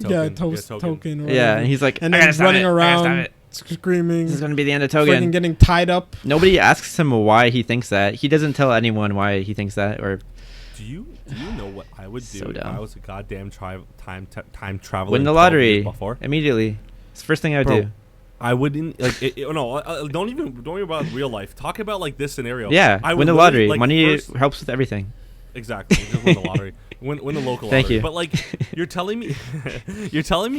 Token. Yeah, and he's like, and then running around, screaming. This is going to be the end of Togen. Getting tied up. Nobody asks him why he thinks that. He doesn't tell anyone why he thinks that. Or do you know what I would do if I was a goddamn time traveler? Win the lottery immediately. It's the first thing I would do. I wouldn't don't even worry about real life. Talk about like this scenario. Yeah, I win the lottery. Like, money helps with everything. Exactly. Just win the lottery. Win the local Thank lottery. you. But like, you're telling me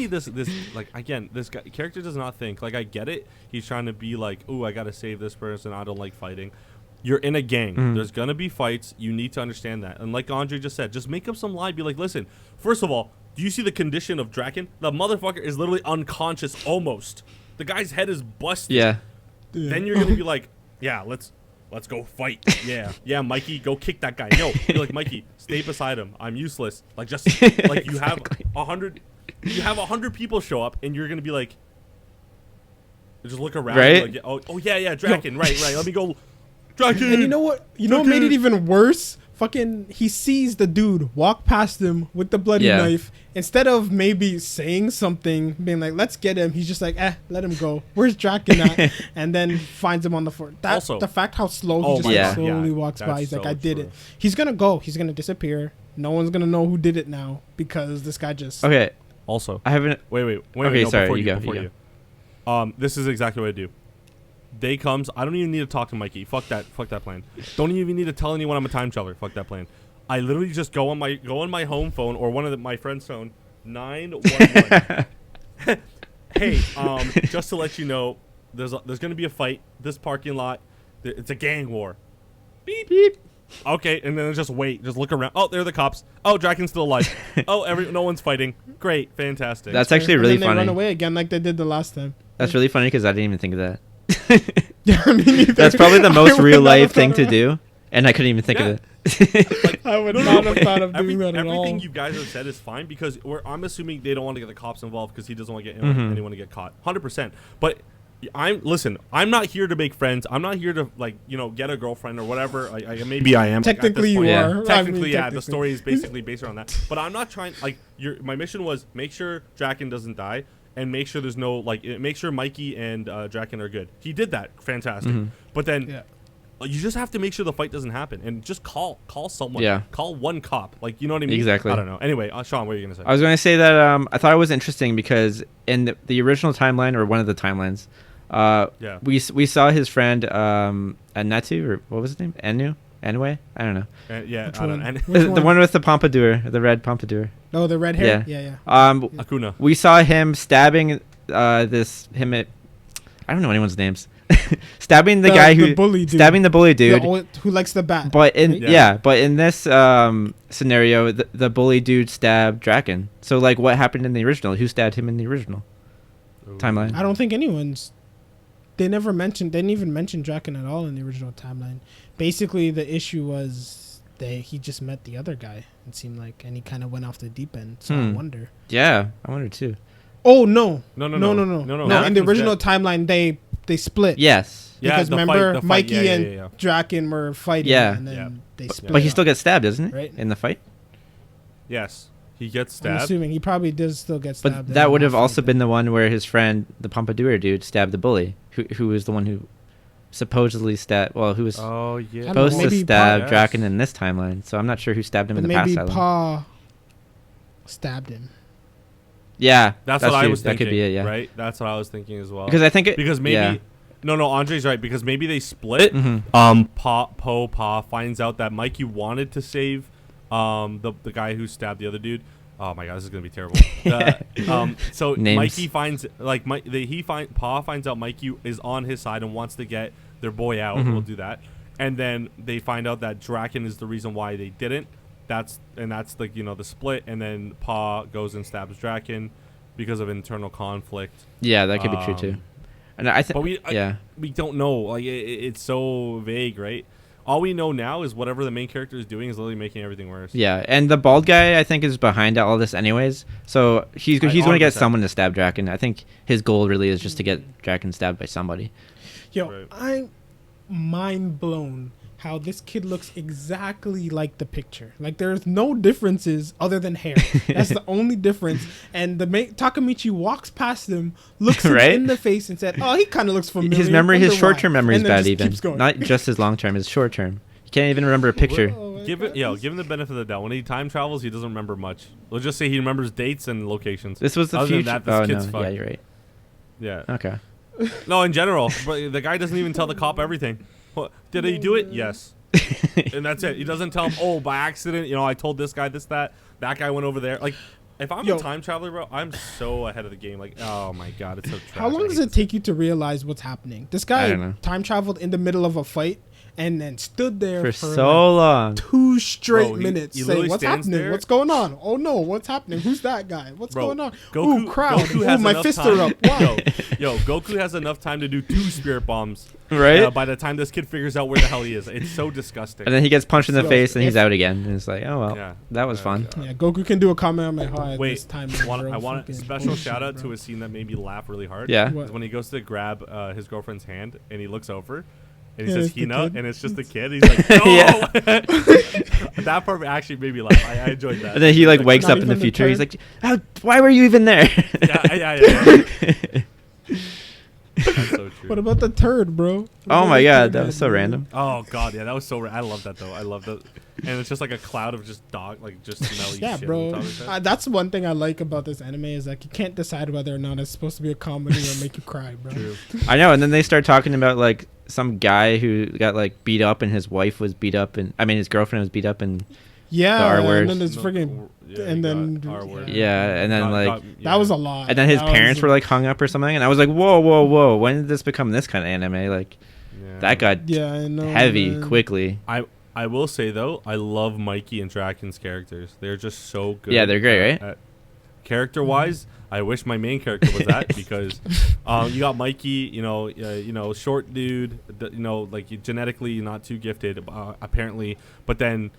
this like, again, this guy, character does not think. Like, I get it. He's trying to be like, "Ooh, I gotta save this person. I don't like fighting." You're in a gang. There's gonna be fights. You need to understand that. And like Andre just said, just make up some lie. Be like, "Listen, first of all, do you see the condition of Draken? The motherfucker is literally unconscious almost. The guy's head is busted." Yeah. Then you're gonna be like, "Yeah, let's go fight." Yeah, Mikey, go kick that guy. Yo, be like, "Mikey, stay beside him. I'm useless." Like, just like you have 100 people show up, and you're gonna be like, Just look around. Right? Like, oh yeah, Draken. Right. Let me go. Draken. And you know what? You know what made it even worse? Fucking, he sees the dude walk past him with the bloody knife. Instead of maybe saying something, being like, let's get him, he's just like, let him go. Where's Draken at? And then finds him on the floor. Also, the fact how slow he just slowly walks by. He's like, I did it. He's going to go. He's going to disappear. No one's going to know who did it now because this guy just... Okay. Also. I haven't... Wait. Okay, no, sorry. before you. This is exactly what I do. Day comes. I don't even need to talk to Mikey. Fuck that plan. Don't even need to tell anyone I'm a time traveler. Fuck that plan. I literally just go on my home phone or one of my friend's phone. 911. Hey, just to let you know, there's gonna be a fight. This parking lot. It's a gang war. Beep beep. Okay, and then just wait. Just look around. Oh, there are the cops. Oh, Draken's still alive. Oh, no one's fighting. Great, fantastic. That's actually really funny. funny. They run away again like they did the last time. That's really funny because I didn't even think of that. Yeah, I mean, that's probably the most real life thing to do, and I couldn't even think of it. Like, I would not have thought of doing that at all. Everything you guys have said is fine because I'm assuming they don't want to get the cops involved because he doesn't want to get anyone to get caught. 100%. But I'm not here to make friends. I'm not here to get a girlfriend or whatever. Maybe I am. Technically, you are. Technically, yeah. The story is basically based around that. But I'm not trying. My mission was make sure Draken doesn't die. And make sure there's no make sure Mikey and Draken are good. He did that, fantastic. But then you just have to make sure the fight doesn't happen, and just call someone. Yeah, call one cop. You know what I mean? Exactly. I don't know. Anyway, Sean, what are you gonna say? I was gonna say that I thought it was interesting because in the original timeline or one of the timelines, we saw his friend Anatu, or what was his name? Anyway, I don't know. I don't know. The one with the pompadour, the red pompadour. Oh, the red hair. Yeah. Akuna. We saw him stabbing I don't know anyone's names. Stabbing the guy who stabbing the bully dude who likes the bat. But in this scenario, the bully dude stabbed Draken. So what happened in the original? Who stabbed him in the original timeline? I don't think anyone's. They didn't even mention Draken at all in the original timeline. Basically, the issue was he just met the other guy. It seemed like, and he kind of went off the deep end. So I wonder. Yeah, I wonder too. Oh no! No. In the original timeline, they split. Yes. Because remember, Mikey and Draken were fighting. Yeah. And then they split. But he still gets stabbed, doesn't he? Right. In the fight. Yes. He gets stabbed. I'm assuming he probably does still get stabbed. But that would have also been the one where his friend, the pompadour dude, stabbed the bully, who was the one who supposedly stabbed. Well, who was supposed to stab Draken in this timeline. So I'm not sure who stabbed him in the past timeline. Maybe Pa stabbed him. Yeah, that's what I was thinking. That could be it. Yeah, right. That's what I was thinking as well. Because I think maybe. Yeah. No, Andre's right because maybe they split. Pa finds out that Mikey wanted to save the guy who stabbed the other dude. Oh my god, this is gonna be terrible. So names. Mikey finds Pa finds out Mikey is on his side and wants to get their boy out. We'll do that, and then they find out that Draken is the reason why they didn't. That's the split, and then Pa goes and stabs Draken because of internal conflict. Yeah, that could be true too. And I think, we don't know. It's so vague, right? All we know now is whatever the main character is doing is literally making everything worse. Yeah, and the bald guy I think is behind all this anyways. So he's going to get someone to stab Draken. I think his goal really is just to get Draken stabbed by somebody. Yo, I'm mind blown how this kid looks exactly like the picture. There's no differences other than hair. That's the only difference. And Takamichi walks past him, looks him in the face, and said, "Oh, he kind of looks familiar." His short-term memory is bad. Even not just his long-term, his short-term. He can't even remember a picture. Give him the benefit of the doubt. When he time travels, he doesn't remember much. We'll just say he remembers dates and locations. This was the other future. Than that, this kid's fucked. Yeah, you're right. Yeah. Okay. No, in general, but the guy doesn't even tell the cop everything. Did he do it? Yes. And that's it. He doesn't tell him, oh, by accident, I told this guy this, that guy went over there. If I'm a time traveler, bro, I'm so ahead of the game. Oh my god, it's so trash. How long does it take you to realize what's happening? This guy time traveled in the middle of a fight, and then stood there for for so long. 2 straight Bro, minutes he saying, literally "What's stands happening? there. What's going on? Oh no, what's happening? Who's that guy? What's Bro, going on? Goku, Ooh, crowd! Goku Ooh, has my enough fists time. are up! Wow!" Yo, Goku has enough time to do 2 spirit bombs. Right? By the time this kid figures out where the hell he is, it's so disgusting. And then he gets punched in the Yo, face and he's if- out again. And it's like, oh well, Yeah. that was fun. God. Yeah, Goku can do a Kamehameha at Wait, this time. I want a special shout out to a scene that made me laugh really hard. Yeah. What? Is when he goes to grab his girlfriend's hand and he looks over and he Yeah, says it's the Hina kid. and it's just the kid. He's like, no. Yeah. That part actually made me laugh. I enjoyed that. And then he like Like, wakes not up in the even the future. He's turd? like, why were you even there? yeah. That's so true. What about the turd, bro? Oh my god, that was so random. Oh god, yeah, that was so. I love that though. I love that, and it's just like a cloud of just dog, like just smelly Yeah, shit. bro. on top of his head. That's one thing I like about this anime is like you can't decide whether or not it's supposed to be a comedy or make you cry, bro. True. I know. And then they start talking about like some guy who got like beat up and his wife was beat up and I mean his girlfriend was beat up and Yeah, The R word. and then there's No, friggin' yeah, and you then got R word. yeah, and then that was a lot. and then his That was parents were like hung up or something, and I was like, whoa, when did this become this kind of anime? Like Yeah. that got yeah, I know, heavy man. quickly. I will say though, I love Mikey and Draken's characters. They're just so good. Yeah, they're great, right? Character wise, I wish my main character was that because you got Mikey, short dude, like genetically not too gifted apparently, but then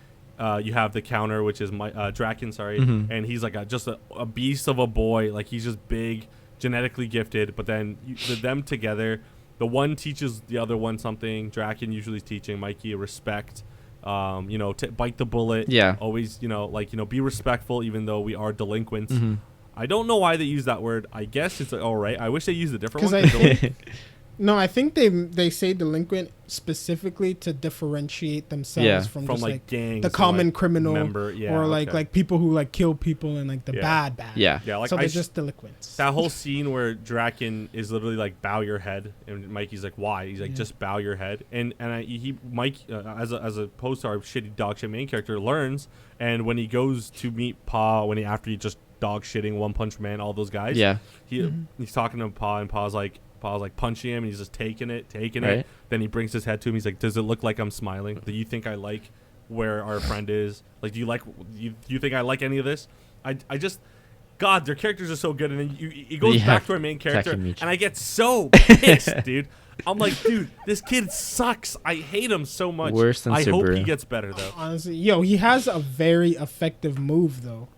you have the counter, which is Draken, Mhm. and he's like just a beast of a boy. Like he's just big, genetically gifted. But then them together, the one teaches the other one something. Draken usually is teaching Mikey a respect. Bite the bullet. Yeah. Always, be respectful, even though we are delinquents. Mhm. I don't know why they use that word. I guess it's all right. I wish they used a different 'Cause one. I 'cause think- No, I think they say delinquent specifically to differentiate themselves Yeah. from from just like gangs, the or, common like, criminal member, yeah, or like okay. like people who like kill people and like the Yeah. bad. Yeah. yeah, like So I they're s- just delinquents. that whole scene where Draken is literally like bow your head, and Mikey's like why? He's like Yeah. just bow your head, and Mike as opposed to our shitty dog shit main character learns, and when he goes to meet Pa, after he just dog shitting One Punch Man, all those guys, Yeah. he's talking to Pa, and Pa's like punching him, and he's just taking it. Right. Then he brings his head to him. He's like, "Does it look like I'm smiling? Do you think I like where our friend is? Like, do you think I like any of this? I just, God, their characters are so good." And then he goes Yeah. back to our main character, Takemichi. and I get so pissed, dude. I'm like, dude, this kid sucks. I hate him so much. Worse than I hope Subaru. he gets better though. Honestly, he has a very effective move though.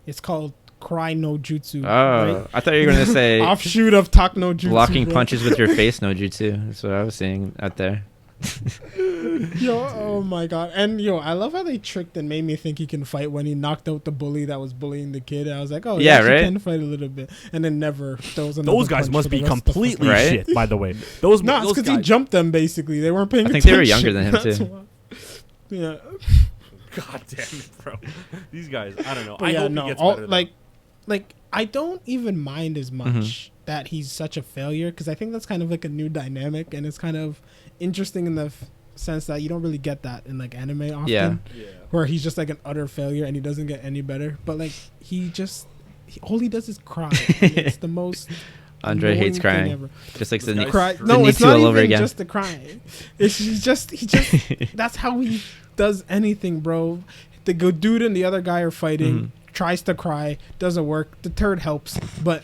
It's called Cry no Jutsu. Oh, right? I thought you were gonna say Offshoot of Talk no Jutsu. blocking bro. punches with your face no jutsu. That's what I was seeing out there. Oh my god. And I love how they tricked and made me think he can fight when he knocked out the bully that was bullying the kid. I was like, oh Yeah, he right? can fight a little bit. And then never throws another Those guys punch must for the be rest of the completely Right? shit. By the way, those No, it's those because he guys. jumped them basically. They weren't paying I think attention. they were younger than him, That's too. why. Yeah. God damn it, bro. These guys, I don't know. But I yeah, hope no, he gets all, better. Though. like I don't even mind as much Mhm. that he's such a failure because I think that's kind of like a new dynamic and it's kind of interesting in the sense that you don't really get that in like anime often. Yeah. Where he's just like an utter failure and he doesn't get any better. But like all he does is cry. And it's the most. Andre annoying hates thing crying. ever. Just like This the guy's Cry. straight. No, it's Zenitsu not all over even again. just the crying. It's just he just that's how he does anything, bro. The good dude and the other guy are fighting. Mhm. Tries to cry, doesn't work. The turd helps, but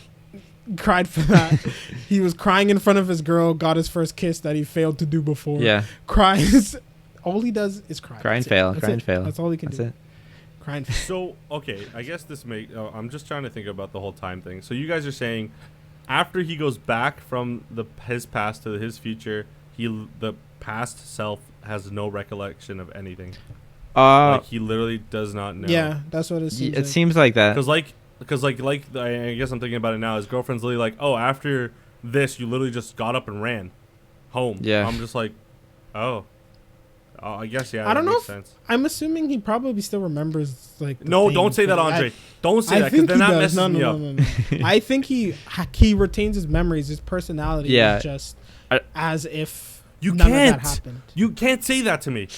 cried for that. He was crying in front of his girl, got his first kiss that he failed to do before. Yeah. Cries. All he does is cry. Cry and That's it. fail. That's Cry it. and fail. That's all he can That's do. it. Cry and fail. So, okay, I guess this I'm just trying to think about the whole time thing. So you guys are saying after he goes back from his past to his future, the past self has no recollection of anything. Like he literally does not know. Yeah, that's what it seems It like. seems like that. Because I guess I'm thinking about it now. His girlfriend's literally like, "Oh, after this, you literally just got up and ran home." Yeah. I'm just like, "Oh, I guess yeah." I don't that know makes sense. I'm assuming he probably still remembers like. the No, things, don't say that, but Andre. Don't say I that because think then he that does. messes No, me no, up. no, no, no. I think he retains his memories. His personality Yeah. is just I- as if You none of can't. that happened. You can't say that to me.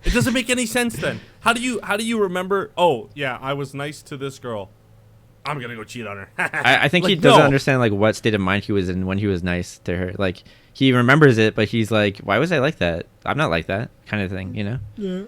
It doesn't make any sense then. How do you remember? Oh, yeah, I was nice to this girl. I'm gonna go cheat on her. I think like, he doesn't no. understand like what state of mind he was in when he was nice to her. Like he remembers it, but he's like, "Why was I like that? I'm not like that," kind of thing, you know? Yeah.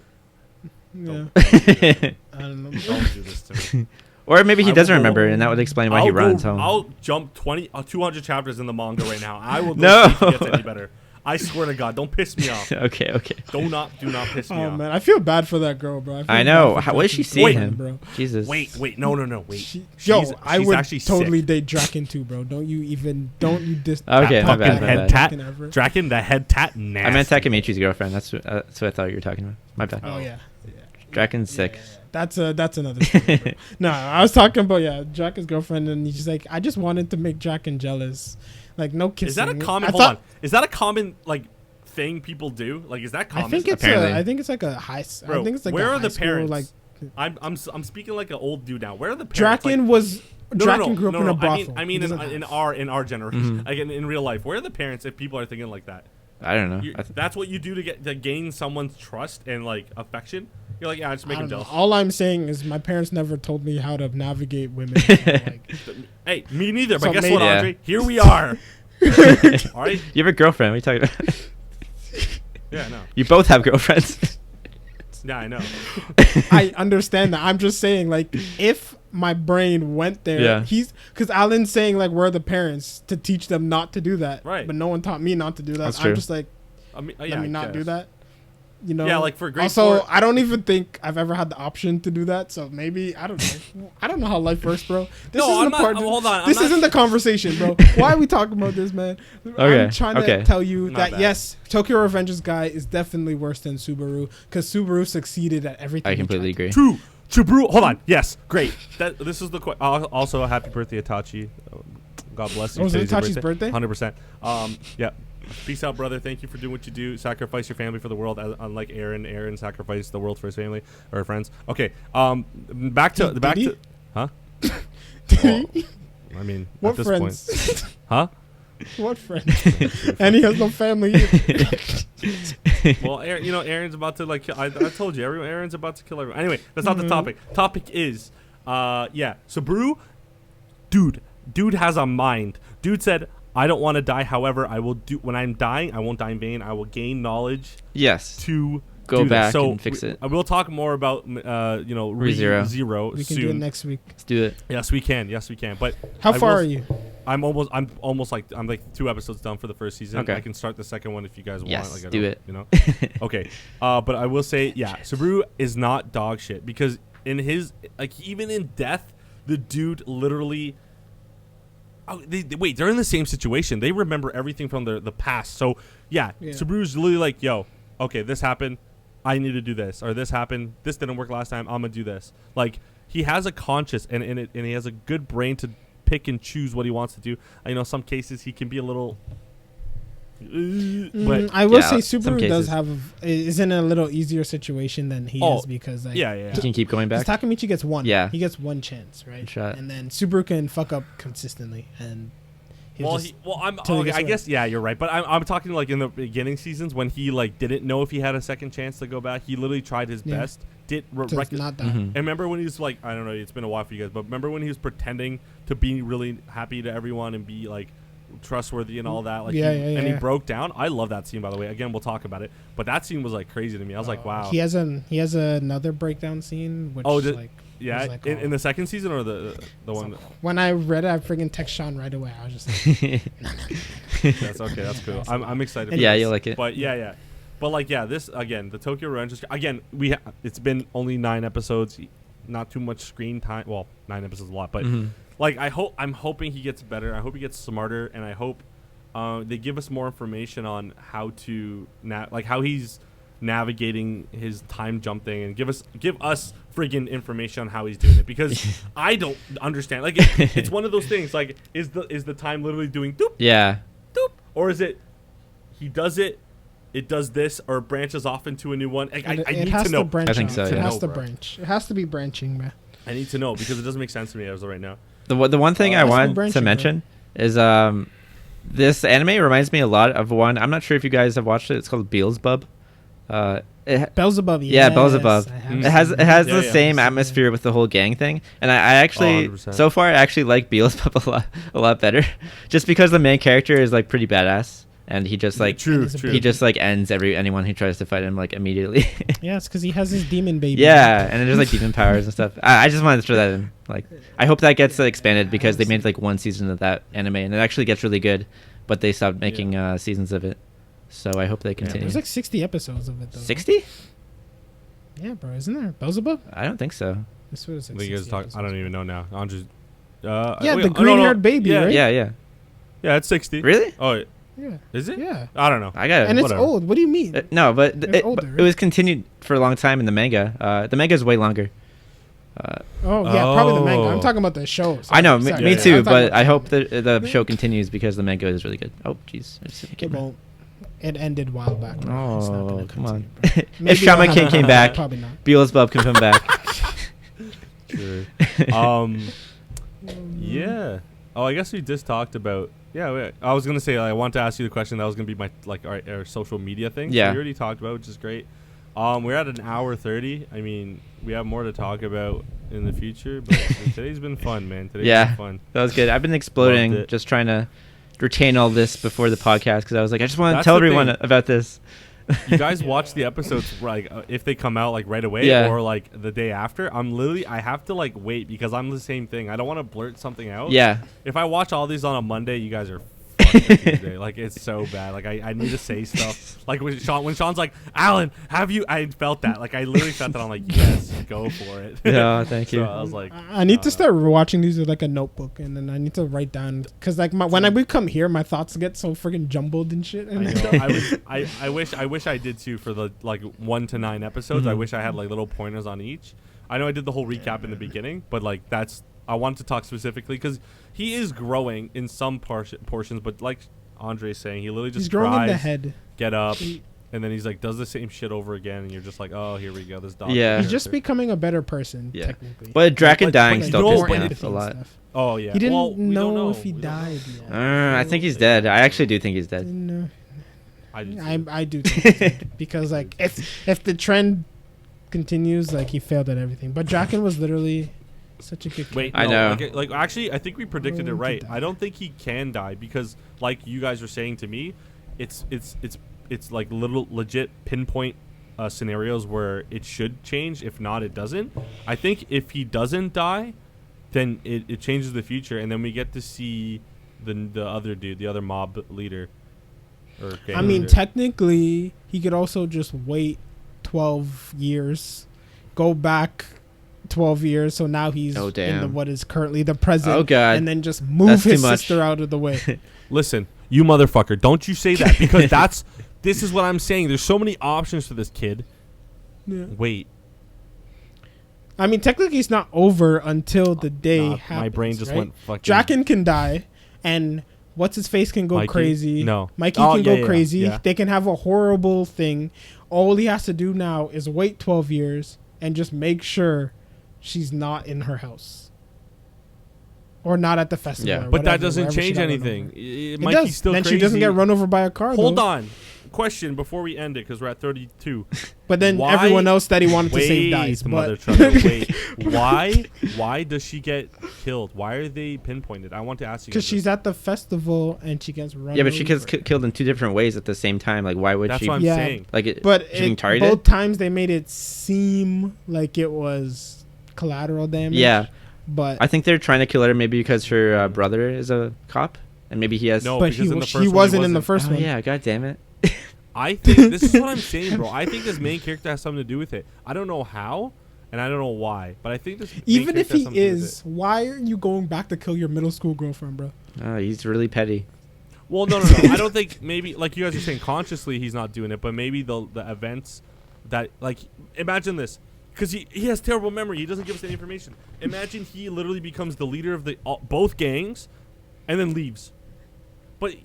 Yeah. I don't know. Don't do this to me. Or maybe he I doesn't will remember, and that would explain why he runs home. I'll jump 200 chapters in the manga right now. I will No. see if it gets any better. I swear to God, don't piss me off. Okay. Do not piss me off. Man, I feel bad for that girl, bro. I know. What is she seeing Wait. him? bro? Jesus. Wait, no, wait. Yo, I would actually totally sick. date Draken too, bro. Don't you dis. Okay, my That bad. fucking head tat. Ever. Draken, the head tat, nasty. I meant Takamichi's girlfriend. That's what I thought you were talking about. My bad. Oh yeah. Draken's sick. That's another story, bro. No, I was talking about Draken's girlfriend, and he's like, I just wanted to make Draken jealous. Like no kissing. Is that a common? I Hold thought, on. Is that a common like thing people do? Like, is that common? I think it's Apparently. like a high. Bro, I think it's like where a are high the school, parents? Like I'm speaking like an old dude now. Where are the parents? Draken was. Draken grew up in a brothel. I mean He in doesn't have- our generation, Mhm. again in real life. Where are the parents if people are thinking like that? I don't know. That's what you do to gain someone's trust and like affection. You're like, yeah, just make I them don't know. jealous. All I'm saying is my parents never told me how to navigate women. So, like, Hey, me neither. So But guess maybe- what, Yeah. Andre? Here we are. All right. You have a girlfriend. What are you talking about? Yeah, I know. You both have girlfriends. Yeah, I know. I understand that. I'm just saying, like, if my brain went there, Yeah. because Alan's saying like we're the parents to teach them not to do that, Right. But no one taught me not to do that. That's I'm true. just like, I mean, let me not do that. You know. Yeah, like for grade Also, 4. I don't even think I've ever had the option to do that. So maybe I don't know. I don't know how life works, bro. This No, isn't I'm the not- part. hold on, I'm This not- isn't the conversation, bro. Why are we talking about this, man? Okay, I'm trying okay. to tell you Not that bad. yes, Tokyo Revengers guy is definitely worse than Subaru because Subaru succeeded at everything. I he completely tried. agree. True. Hold on. Yes, great. This is the also happy birthday, Itachi. God bless you. Oh, was it Today's Itachi's your birthday? 100%. Yeah. Peace out, brother. Thank you for doing what you do. Sacrifice your family for the world, unlike Aaron. Aaron sacrificed the world for his family or friends. Okay. Back to Did he? huh? Did Well, he? I mean, What at this friends? point, huh? What friends? And he has no family. Well, Aaron, Aaron's about to like. I told you, Aaron's about to kill everyone. Anyway, that's not the topic. Topic is, Subaru, dude has a mind. Dude said, I don't want to die. However, I will do. When I'm dying, I won't die in vain. I will gain knowledge Yes. to Go do back this. So and fix it. I will talk more about ReZero. Zero We can soon. do it next week. Let's do it. Yes, we can. But How I far will- are you? I'm almost like 2 episodes done for the first season. Okay. I can start the second one if you guys Yes, want. Like, do it. Okay. But I will say, Subaru is not dog shit because in his even in death, the dude literally. Oh, they're in the same situation. They remember everything from the past. So yeah, Subaru's literally like, yo, okay, this happened. I need to do this, or this happened. This didn't work last time. I'm gonna do this. Like he has a conscious and he has a good brain to pick and choose what he wants to do. I know some cases he can be a little. But I will yeah, say some Subaru does cases. is in a little easier situation than he is because like, yeah. You can keep going back. Because Takamichi gets one. Yeah. He gets one chance, right? One shot. And then Subaru can fuck up consistently and. I'm till he okay, gets I away. guess you're right, but I'm talking like in the beginning seasons when he like didn't know if he had a second chance to go back. He literally tried his Yeah. best. to not die. Mhm. And remember when he was like, I don't know, it's been a while for you guys, but remember when he was pretending to be really happy to everyone and be like trustworthy and all that, like and he broke down. I love that scene, by the way. Again, we'll talk about it, but that scene was like crazy to me. I was like, wow. He has another breakdown scene, which Yeah, like, in the second season or the one. When I read it, I friggin' text Sean right away. I was just like, That's okay. That's cool. I'm excited. Yeah, for you'll this. like it. But yeah. But like this again, the Tokyo Revengers. Again, it's been only 9 episodes, not too much screen time. Well, 9 episodes is a lot, but like I'm hoping he gets better. I hope he gets smarter, and I hope they give us more information on how to how he's navigating his time jump thing, and give us friggin' information on how he's doing it, because I don't understand. Like it's one of those things. Like is the time literally doing doop Yeah. doop, or is it he does it? It does this or branches off into a new one. I need to know. Branch I think out. so, It yeah. has to bro. branch. It has to be branching, man. I need to know because it doesn't make sense to me as of right now. The one thing I that's wanted branching, to bro. mention is this anime reminds me a lot of one. I'm not sure if you guys have watched it. It's called Beelzebub. Beelzebub. Yeah, Beelzebub. I It has the Yeah. same atmosphere with the whole gang thing, and I actually 100%. so far I actually like Beelzebub a lot better, just because the main character is like pretty badass, and he just like true. he just like ends anyone who tries to fight him like immediately. Yeah, it's because he has his demon baby. Yeah, and there's like demon powers and stuff. I just wanted to throw that in. Like, I hope that gets expanded because they made like one season of that anime, and it actually gets really good, but they stopped making seasons of it. So I hope they continue. There's like 60 episodes of it though. 60? Yeah, bro. Isn't there Beelzebub? I don't think so. This was I like think you guys 60 talk. I episodes. don't even know now. I'm just. Yeah, the green-haired baby, yeah, right? Yeah. Yeah, it's 60. Really? Oh, Yeah. is it? Yeah. I don't know. I got it. And it's whatever. old. What do you mean? No, but They're older, it right? was continued for a long time in the manga. The manga is way longer. Oh, yeah, probably the manga. I'm Oh. talking about the show. I know, Sorry. me Yeah, too, I'm talking but about I hope the show continues because the manga is really good. Oh, jeez. It won't. It ended a while back. bro. It's not gonna Oh, come on. continue, bro. Maybe If Shaman I'll King have came it. back, Probably not. Beelzebub can come back. Sure. Yeah. Oh, I guess we just talked about. Yeah, I was gonna say I want to ask you the question that was gonna be my our social media thing. Yeah. So we already talked about, which is great. We're at an hour 30. I mean, we have more to talk about in the future, but today's been fun, man. Today's been fun. That was good. I've been Loved exploding, it. just trying to retain all this before the podcast because I was like, I just want to That's tell the everyone thing. about this. You guys watch the episodes like if they come out like right away Yeah. or like the day after. I have to like wait because I'm the same thing. I don't want to blurt something out. Yeah. If I watch all these on a Monday, you guys are fucked for Tuesday. Like it's so bad. Like I need to say stuff. Like when Sean's like, Alan, have you? I felt that. Like I literally felt that. I'm like, yes, go for it. Yeah, thank you. So I was like, I need to start watching these with like a notebook, and then I need to write down because like when I would come here, my thoughts get so freaking jumbled and shit. I And know. I wish I did too for the like 1 to 9 episodes. I wish I had like little pointers on each. I know I did the whole recap in the beginning, but like I wanted to talk specifically because he is growing in some portions, but like Andre's saying, he literally just he's growing in the cries, head. get up, and then he's like does the same shit over again, and you're just like, oh, here we go, this dog. Yeah. He's just becoming a better person, Yeah. technically. But Draken Like- dying like, still no, pissed but me it- off Empathy a and lot. stuff. Oh yeah. He didn't Well, we don't know if he We don't know. died yet. I think he's dead. I actually do think he's dead. No. I did too. I do think he did, because like if the trend continues, like he failed at everything. But Draken was literally such a good Wait, I no, know. Like actually, I think we predicted it Oh, he right. could I don't think he can die because, like you guys were saying to me, it's like little legit pinpoint scenarios where it should change. If not, it doesn't. I think if he doesn't die, then it changes the future, and then we get to see the other dude, the other mob leader. Or gang I mean, leader. technically, he could also just wait 12 years, go back 12 years, so now he's Oh, in damn. what is currently the present. Oh, God. And then just move That's his too much. sister out of the way. Listen, you motherfucker, don't you say that because this is what I'm saying. There's so many options for this kid. Yeah. Wait. I mean, technically, it's not over until the day Nah, happens. my brain just right? went fucking. Draken can die, and what's his face can go Mikey? crazy. No. Mikey Oh, can yeah, go yeah, crazy. yeah. They can have a horrible thing. All he has to do now is wait 12 years and just make sure she's not in her house or not at the festival. Yeah. or But that whatever, doesn't wherever she change got run anything. over. It Mikey's does. still Then crazy. she doesn't get run over by a car. Hold though. on. Question before we end it because we're at 32. But then Why- everyone else that he wanted to save Wait, dies. mother But trucker, wait. Why does she get killed? Why are they pinpointed? I want to ask you. because guys she's this. at the festival and she gets run Yeah, but she gets over. killed in 2 different ways at the same time. Like, why would That's she? what I'm Yeah. saying. Like, it, But she being it, targeted? both times they made it seem like it was collateral damage. Yeah. But I think they're trying to kill her maybe because her brother is a cop, and maybe he has. No, but because in the she first one, wasn't in the first Oh one. yeah, god damn it. I think this is what I'm saying, bro. I think this main character has something to do with it. I don't know how, and I don't know why, but I think this. main Even if character has he something to do with is, why are you going back to kill your middle school girlfriend, bro? Oh, he's really petty. it. Well, no. I don't think maybe like you guys are saying consciously he's not doing it, but maybe the events that like imagine this. Because he has terrible memory. He doesn't give us any information. Imagine he literally becomes the leader of the both gangs and then leaves. But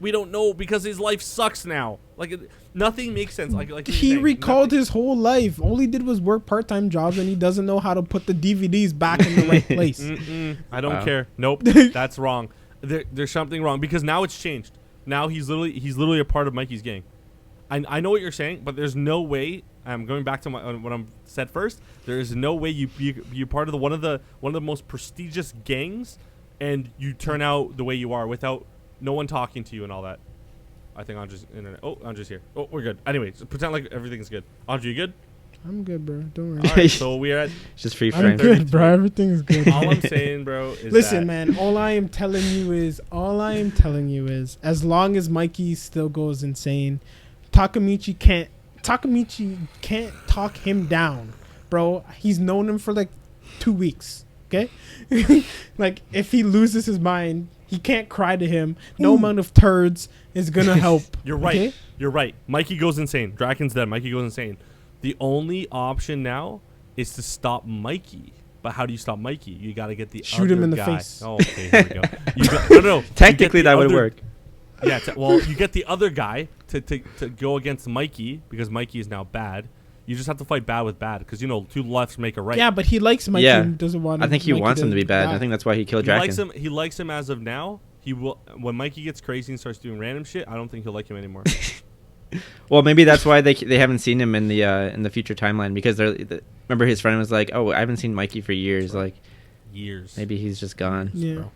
we don't know because his life sucks now. Like, nothing makes sense. Like you're He saying, recalled nothing. his whole life. All he did was work part-time jobs, and he doesn't know how to put the DVDs back in the right place. I don't Wow. care. Nope. That's wrong. There's something wrong because now it's changed. Now he's literally a part of Mikey's gang. I know what you're saying, but there's no way. I'm going back to what I'm said first. There is no way you're part of one of the most prestigious gangs, and you turn out the way you are without no one talking to you and all that. I think Andre's internet. Oh, Andre's here. Oh, we're good. Anyway, so pretend like everything's good. Andre, you good? I'm good, bro. Don't worry. All right, so we're at. Just free I'm frame. good, bro. Everything's good. All I'm saying, bro, is listen, that man. All I am telling you is, as long as Mikey still goes insane, Takamichi can't talk him down, bro. He's known him for like 2 weeks. Okay, like if he loses his mind, he can't cry to him. No amount of turds is gonna help. You're right. Okay? You're right. Mikey goes insane. Draken's dead. Mikey goes insane. The only option now is to stop Mikey. But how do you stop Mikey? You got to get the shoot other him in the guy. face. Oh, okay, here we go. No. Technically, that would work. Yeah. Well, you get the other guy to go against Mikey because Mikey is now bad. You just have to fight bad with bad because, two lefts make a right. Yeah, but he likes Mikey and doesn't want I think he Mikey wants him to be bad. die. I think that's why he killed Draken. He likes him as of now. He will when Mikey gets crazy and starts doing random shit. I don't think he'll like him anymore. Well, maybe that's why they haven't seen him in the future timeline because remember his friend was like, "Oh, I haven't seen Mikey for years." Like years. Maybe he's just gone. Yeah. Bro.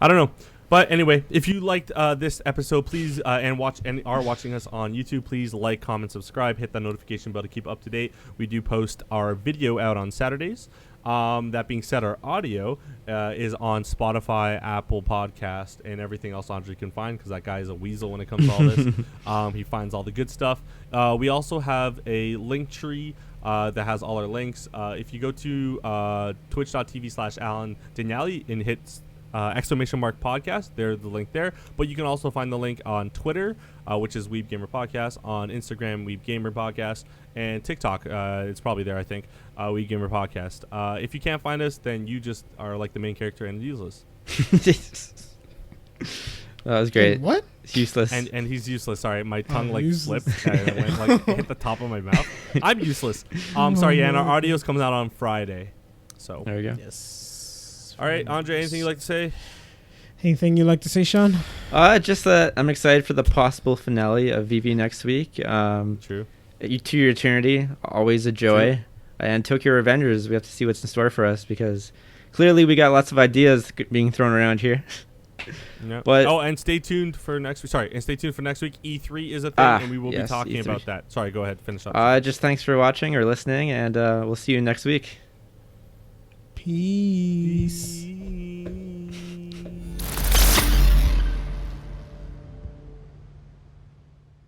I don't know. But anyway, if you liked this episode, please and are watching us on YouTube, please like, comment, subscribe, hit that notification bell to keep up to date. We do post our video out on Saturdays. That being said, our audio is on Spotify, Apple Podcast, and everything else Andre can find because that guy is a weasel when it comes to all this. He finds all the good stuff. We also have a link tree that has all our links. If you go to twitch.tv/Alan Daniali and hit !podcast, there's the link there. But you can also find the link on Twitter, which is Weeb Gamer Podcast, on Instagram, Weeb Gamer Podcast, and TikTok. It's probably there, I think. Weeb Gamer Podcast. If you can't find us, then you just are like the main character and useless. That was great. What? It's useless. And he's useless. Sorry, my tongue useless. slipped and it went like hit the top of my mouth. I'm useless. Sorry, and our audio's coming out on Friday. So there we go. Yes. All right, Andre, anything you'd like to say? Anything you'd like to say, Sean? Just that I'm excited for the possible finale of Vivy next week. True. To Your Eternity, always a joy. True. And Tokyo Revengers, we have to see what's in store for us because clearly we got lots of ideas being thrown around here. Yep. But and stay tuned for next week. Sorry, and stay tuned for next week. E3 is a thing, and we will be talking E3. about that. Sorry, go ahead, finish up. Just thanks for watching or listening, and we'll see you next week. Peace.